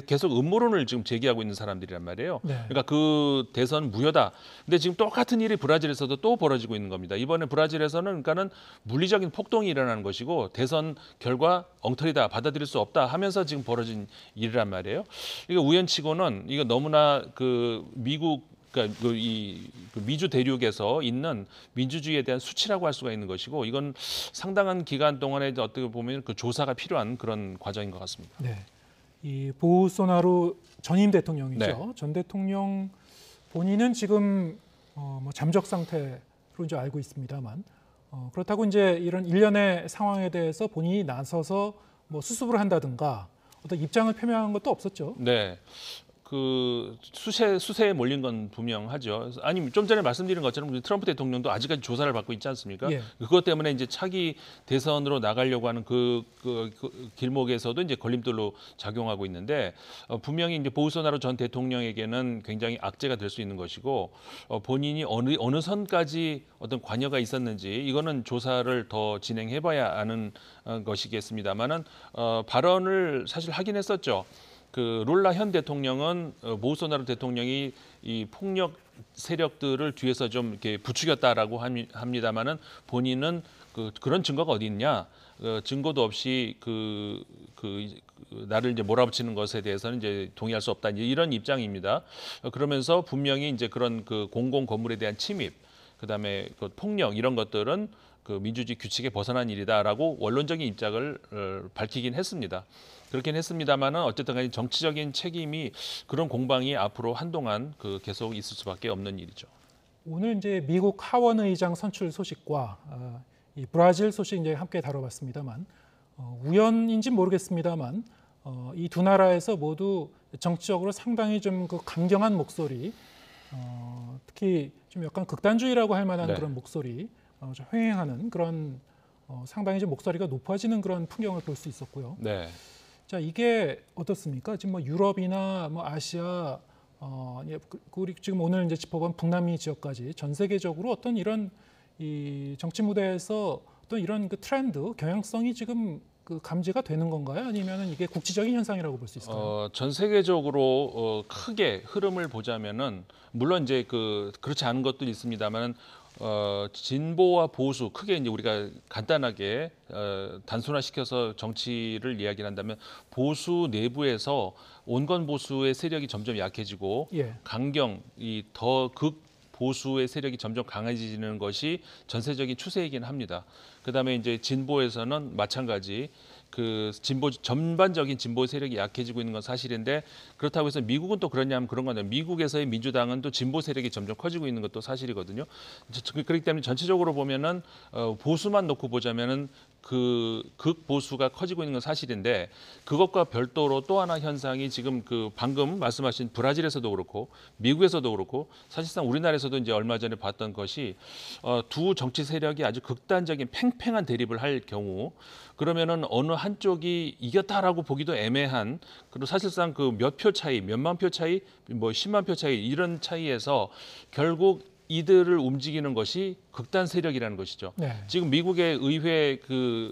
계속 음모론을 지금 제기하고 있는 사람들이란 말이에요. 네. 그러니까 그 대선 무효다. 근데 지금 똑같은 일이 브라질에서도 또 벌어지고 있는 겁니다. 이번에 브라질에서는 그러니까는 물리적인 폭동이 일어나는 것이고 대선 결과 엉터리다 받아들일 수 없다 하면서 지금 벌어진 일이란 말이에요. 이거 우연치고는 이거 너무나 그 미국 그러니까 이 미주 대륙에서 있는 민주주의에 대한 수치라고 할 수가 있는 것이고 이건 상당한 기간 동안에 어떻게 보면 그 조사가 필요한 그런 과정인 것 같습니다. 네, 이 보우소나루 전임 대통령이죠. 네. 전 대통령 본인은 지금 뭐 잠적 상태로 이제 알고 있습니다만 그렇다고 이제 이런 일련의 상황에 대해서 본인이 나서서 뭐 수습을 한다든가 어떤 입장을 표명한 것도 없었죠. 네. 그 수세에 몰린 건 분명하죠. 아니 좀 전에 말씀드린 것처럼 트럼프 대통령도 아직까지 조사를 받고 있지 않습니까? 예. 그것 때문에 이제 차기 대선으로 나가려고 하는 그 길목에서도 이제 걸림돌로 작용하고 있는데 분명히 이제 보우소나루 전 대통령에게는 굉장히 악재가 될 수 있는 것이고 본인이 어느 선까지 어떤 관여가 있었는지 이거는 조사를 더 진행해봐야 아는 것이겠습니다만은 발언을 사실 하긴 했었죠. 그 룰라 현 대통령은 보우소나루 대통령이 이 폭력 세력들을 뒤에서 좀 이렇게 부추겼다라고 합니다만은 본인은 그런 증거가 어디 있냐? 증거도 없이 나를 이제 몰아붙이는 것에 대해서는 이제 동의할 수 없다. 이제 이런 입장입니다. 그러면서 분명히 이제 그런 그 공공 건물에 대한 침입, 그다음에 그 폭력 이런 것들은 그 민주주의 규칙에 벗어난 일이다라고 원론적인 입장을 밝히긴 했습니다. 그렇긴 했습니다만은 어쨌든 간에 정치적인 책임이 그런 공방이 앞으로 한동안 계속 있을 수밖에 없는 일이죠. 오늘 이제 미국 하원 의장 선출 소식과 이 브라질 소식 이제 함께 다뤄봤습니다만 우연인지 모르겠습니다만 이 두 나라에서 모두 정치적으로 상당히 좀 그 강경한 목소리, 특히 좀 약간 극단주의라고 할 만한 네. 그런 목소리, 좀 횡행하는 그런 상당히 좀 목소리가 높아지는 그런 풍경을 볼 수 있었고요. 네. 자, 이게 어떻습니까? 지금 뭐 유럽이나 뭐 아시아, 우리 지금 오늘 이제 짚어본 북남미 지역까지 전 세계적으로 어떤 이런 이 정치 무대에서 어떤 이런 그 트렌드, 경향성이 지금 그 감지가 되는 건가요? 아니면은 이게 국지적인 현상이라고 볼 수 있을까요? 전 세계적으로 크게 흐름을 보자면은 물론 이제 그렇지 않은 것도 있습니다만 진보와 보수 크게 이제 우리가 간단하게 단순화시켜서 정치를 이야기한다면 보수 내부에서 온건 보수의 세력이 점점 약해지고 예. 강경 이 더 극 보수의 세력이 점점 강해지는 것이 전세적인 추세이긴 합니다. 그다음에 이제 진보에서는 마찬가지 전반적인 진보 세력이 약해지고 있는 건 사실인데 그렇다고 해서 미국은 또 그러냐면 그런 건데 미국에서의 민주당은 또 진보 세력이 점점 커지고 있는 것도 사실이거든요. 그렇기 때문에 전체적으로 보면은 보수만 놓고 보자면은 극보수가 커지고 있는 건 사실인데 그것과 별도로 또 하나 현상이 지금 방금 말씀하신 브라질에서도 그렇고 미국에서도 그렇고 사실상 우리나라에서도 이제 얼마 전에 봤던 것이 두 정치 세력이 아주 극단적인 팽팽한 대립을 할 경우 그러면은 어느 한쪽이 이겼다라고 보기도 애매한 그리고 사실상 몇 표 차이, 몇만 표 차이, 뭐 10만 표 차이 이런 차이에서 결국 이들을 움직이는 것이 극단 세력이라는 것이죠. 네. 지금 미국의 의회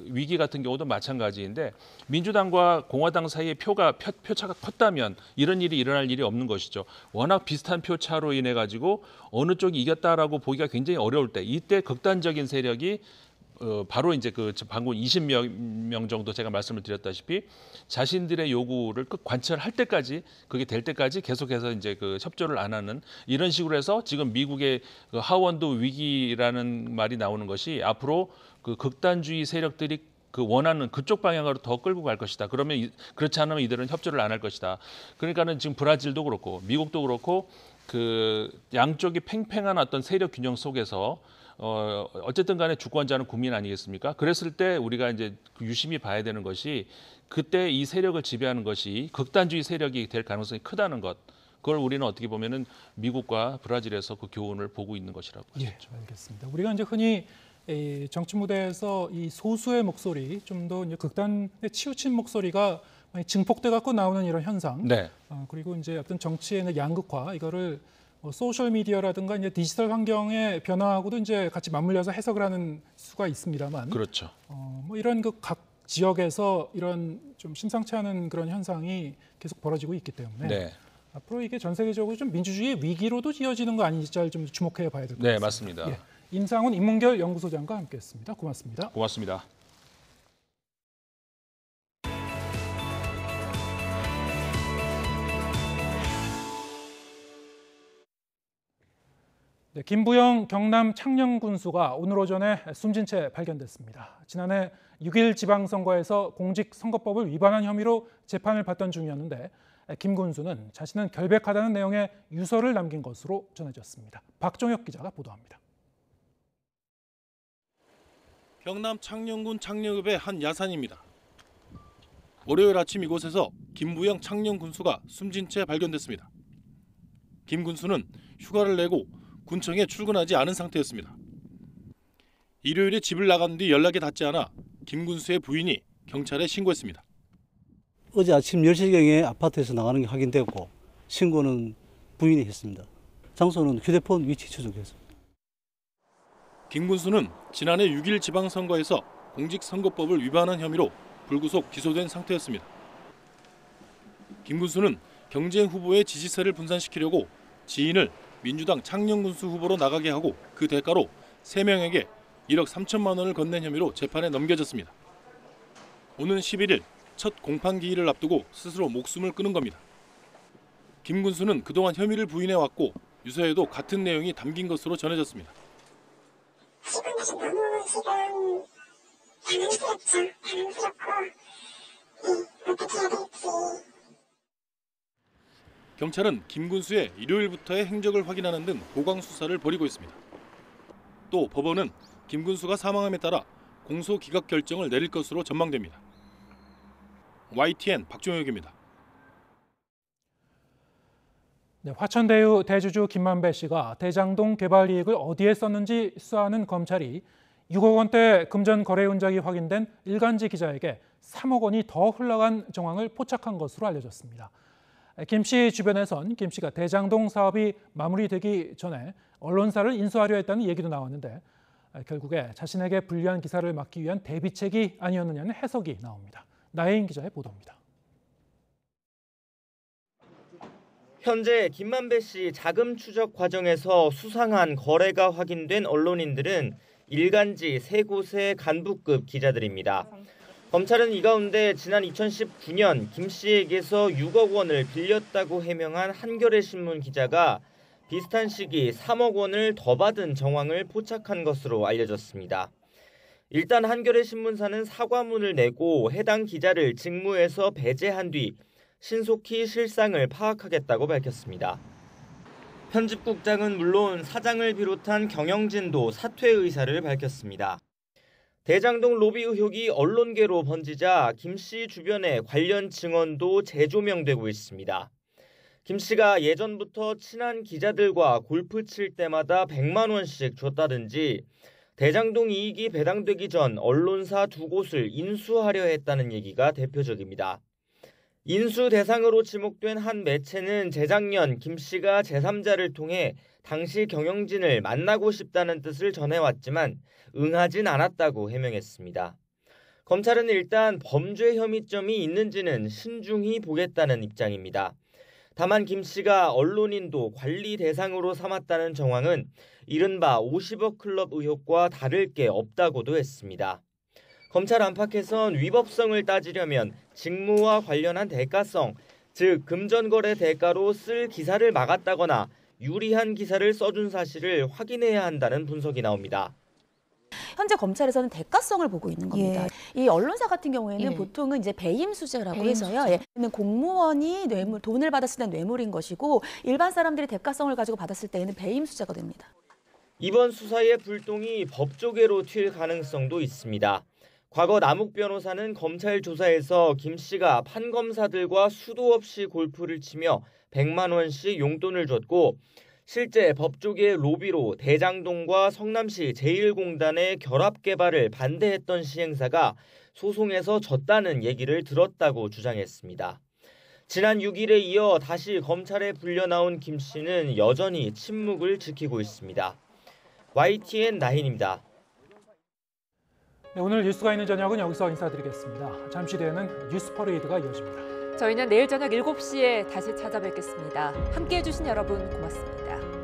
위기 같은 경우도 마찬가지인데 민주당과 공화당 사이의 표차가 컸다면 이런 일이 일어날 일이 없는 것이죠. 워낙 비슷한 표차로 인해 가지고 어느 쪽이 이겼다라고 보기가 굉장히 어려울 때 이때 극단적인 세력이 바로 이제 방금 20명 정도 제가 말씀을 드렸다시피 자신들의 요구를 관철할 때까지 그게 될 때까지 계속해서 이제 협조를 안 하는 이런 식으로 해서 지금 미국의 하원드 위기라는 말이 나오는 것이 앞으로 극단주의 세력들이 원하는 그쪽 방향으로 더 끌고 갈 것이다. 그러면 그렇지 않으면 이들은 협조를 안 할 것이다. 그러니까는 지금 브라질도 그렇고 미국도 그렇고 양쪽이 팽팽한 어떤 세력 균형 속에서 어쨌든 간에 주권자는 국민 아니겠습니까? 그랬을 때 우리가 이제 유심히 봐야 되는 것이 그때 이 세력을 지배하는 것이 극단주의 세력이 될 가능성이 크다는 것. 그걸 우리는 어떻게 보면은 미국과 브라질에서 그 교훈을 보고 있는 것이라고 할 수 있죠. 예, 알겠습니다. 우리가 이제 흔히 정치 무대에서 이 소수의 목소리, 좀 더 극단에 치우친 목소리가 많이 증폭돼 갖고 나오는 이런 현상. 네. 그리고 이제 어떤 정치의 양극화 이거를 소셜 미디어라든가 이제 디지털 환경의 변화하고도 이제 같이 맞물려서 해석을 하는 수가 있습니다만. 그렇죠. 뭐 이런 각 지역에서 이런 좀 심상치 않은 그런 현상이 계속 벌어지고 있기 때문에 네. 앞으로 이게 전 세계적으로 좀 민주주의의 위기로도 이어지는 거 아닌지 좀 주목해 봐야 될 것 같습니다. 네, 맞습니다. 예. 임상훈 인문결 연구소장과 함께했습니다. 고맙습니다. 고맙습니다. 네, 김부영 경남 창녕 군수가 오늘 오전에 숨진 채 발견됐습니다. 지난해 6일 지방선거에서 공직선거법을 위반한 혐의로 재판을 받던 중이었는데 김 군수는 자신은 결백하다는 내용의 유서를 남긴 것으로 전해졌습니다. 박종혁 기자가 보도합니다. 경남 창녕군 창녕읍의 한 야산입니다. 월요일 아침 이곳에서 김부영 창녕 군수가 숨진 채 발견됐습니다. 김 군수는 휴가를 내고 군청에 출근하지 않은 상태였습니다. 일요일에 집을 나간 뒤 연락이 닿지 않아 김 군수의 부인이 경찰에 신고했습니다. 어제 아침 10시경에 아파트에서 나가는 게 확인되었고 신고는 부인이 했습니다. 장소는 휴대폰 위치 추적했습니다. 김 군수는 지난해 6일 지방선거에서 공직선거법을 위반한 혐의로 불구속 기소된 상태였습니다. 김 군수는 경쟁 후보의 지지세를 분산시키려고 지인을 민주당 창녕군수 후보로 나가게 하고 그 대가로 3명에게 1억 3천만 원을 건넨 혐의로 재판에 넘겨졌습니다. 오는 11일 첫 공판 기일을 앞두고 스스로 목숨을 끊은 겁니다. 김 군수는 그동안 혐의를 부인해왔고 유서에도 같은 내용이 담긴 것으로 전해졌습니다. 경찰은 김 군수의 일요일부터의 행적을 확인하는 등 보강 수사를 벌이고 있습니다. 또 법원은 김 군수가 사망함에 따라 공소 기각 결정을 내릴 것으로 전망됩니다. YTN 박종혁입니다. 네, 화천대유 대주주 김만배 씨가 대장동 개발 이익을 어디에 썼는지 수사하는 검찰이 6억 원대 금전 거래 흔적이 확인된 일간지 기자에게 3억 원이 더 흘러간 정황을 포착한 것으로 알려졌습니다. 김 씨 주변에선 김 씨가 대장동 사업이 마무리되기 전에 언론사를 인수하려 했다는 얘기도 나왔는데 결국에 자신에게 불리한 기사를 막기 위한 대비책이 아니었느냐는 해석이 나옵니다. 나혜인 기자의 보도입니다. 현재 김만배 씨 자금 추적 과정에서 수상한 거래가 확인된 언론인들은 일간지 3곳의 간부급 기자들입니다. 검찰은 이 가운데 지난 2019년 김 씨에게서 6억 원을 빌렸다고 해명한 한겨레 신문 기자가 비슷한 시기 3억 원을 더 받은 정황을 포착한 것으로 알려졌습니다. 일단 한겨레 신문사는 사과문을 내고 해당 기자를 직무에서 배제한 뒤 신속히 실상을 파악하겠다고 밝혔습니다. 편집국장은 물론 사장을 비롯한 경영진도 사퇴 의사를 밝혔습니다. 대장동 로비 의혹이 언론계로 번지자 김 씨 주변의 관련 증언도 재조명되고 있습니다. 김 씨가 예전부터 친한 기자들과 골프 칠 때마다 100만 원씩 줬다든지 대장동 이익이 배당되기 전 언론사 2곳을 인수하려 했다는 얘기가 대표적입니다. 인수 대상으로 지목된 한 매체는 재작년 김 씨가 제3자를 통해 당시 경영진을 만나고 싶다는 뜻을 전해왔지만 응하진 않았다고 해명했습니다. 검찰은 일단 범죄 혐의점이 있는지는 신중히 보겠다는 입장입니다. 다만 김 씨가 언론인도 관리 대상으로 삼았다는 정황은 이른바 50억 클럽 의혹과 다를 게 없다고도 했습니다. 검찰 안팎에선 위법성을 따지려면 직무와 관련한 대가성, 즉 금전거래 대가로 쓸 기사를 막았다거나 유리한 기사를 써준 사실을 확인해야 한다는 분석이 나옵니다. 현재 검찰에서는 대가성을 보고 있는 겁니다. 이 언론사 같은 경우에는 보통은 이제 배임 수재라고 해서요. 공무원이 돈을 받았을 때는 뇌물인 것이고 일반 사람들이 대가성을 가지고 받았을 때에는 배임 수재가 됩니다. 이번 수사의 불똥이 법조계로 튈 가능성도 있습니다. 과거 남욱 변호사는 검찰 조사에서 김 씨가 판검사들과 수도 없이 골프를 치며 100만 원씩 용돈을 줬고 실제 법조계의 로비로 대장동과 성남시 제1공단의 결합 개발을 반대했던 시행사가 소송에서 졌다는 얘기를 들었다고 주장했습니다. 지난 6일에 이어 다시 검찰에 불려나온 김 씨는 여전히 침묵을 지키고 있습니다. YTN 나힌입니다. 네, 오늘 뉴스가 있는 저녁은 여기서 인사드리겠습니다. 잠시 뒤에는 뉴스 퍼레이드가 이어집니다. 저희는 내일 저녁 7시에 다시 찾아뵙겠습니다. 함께해 주신 여러분 고맙습니다.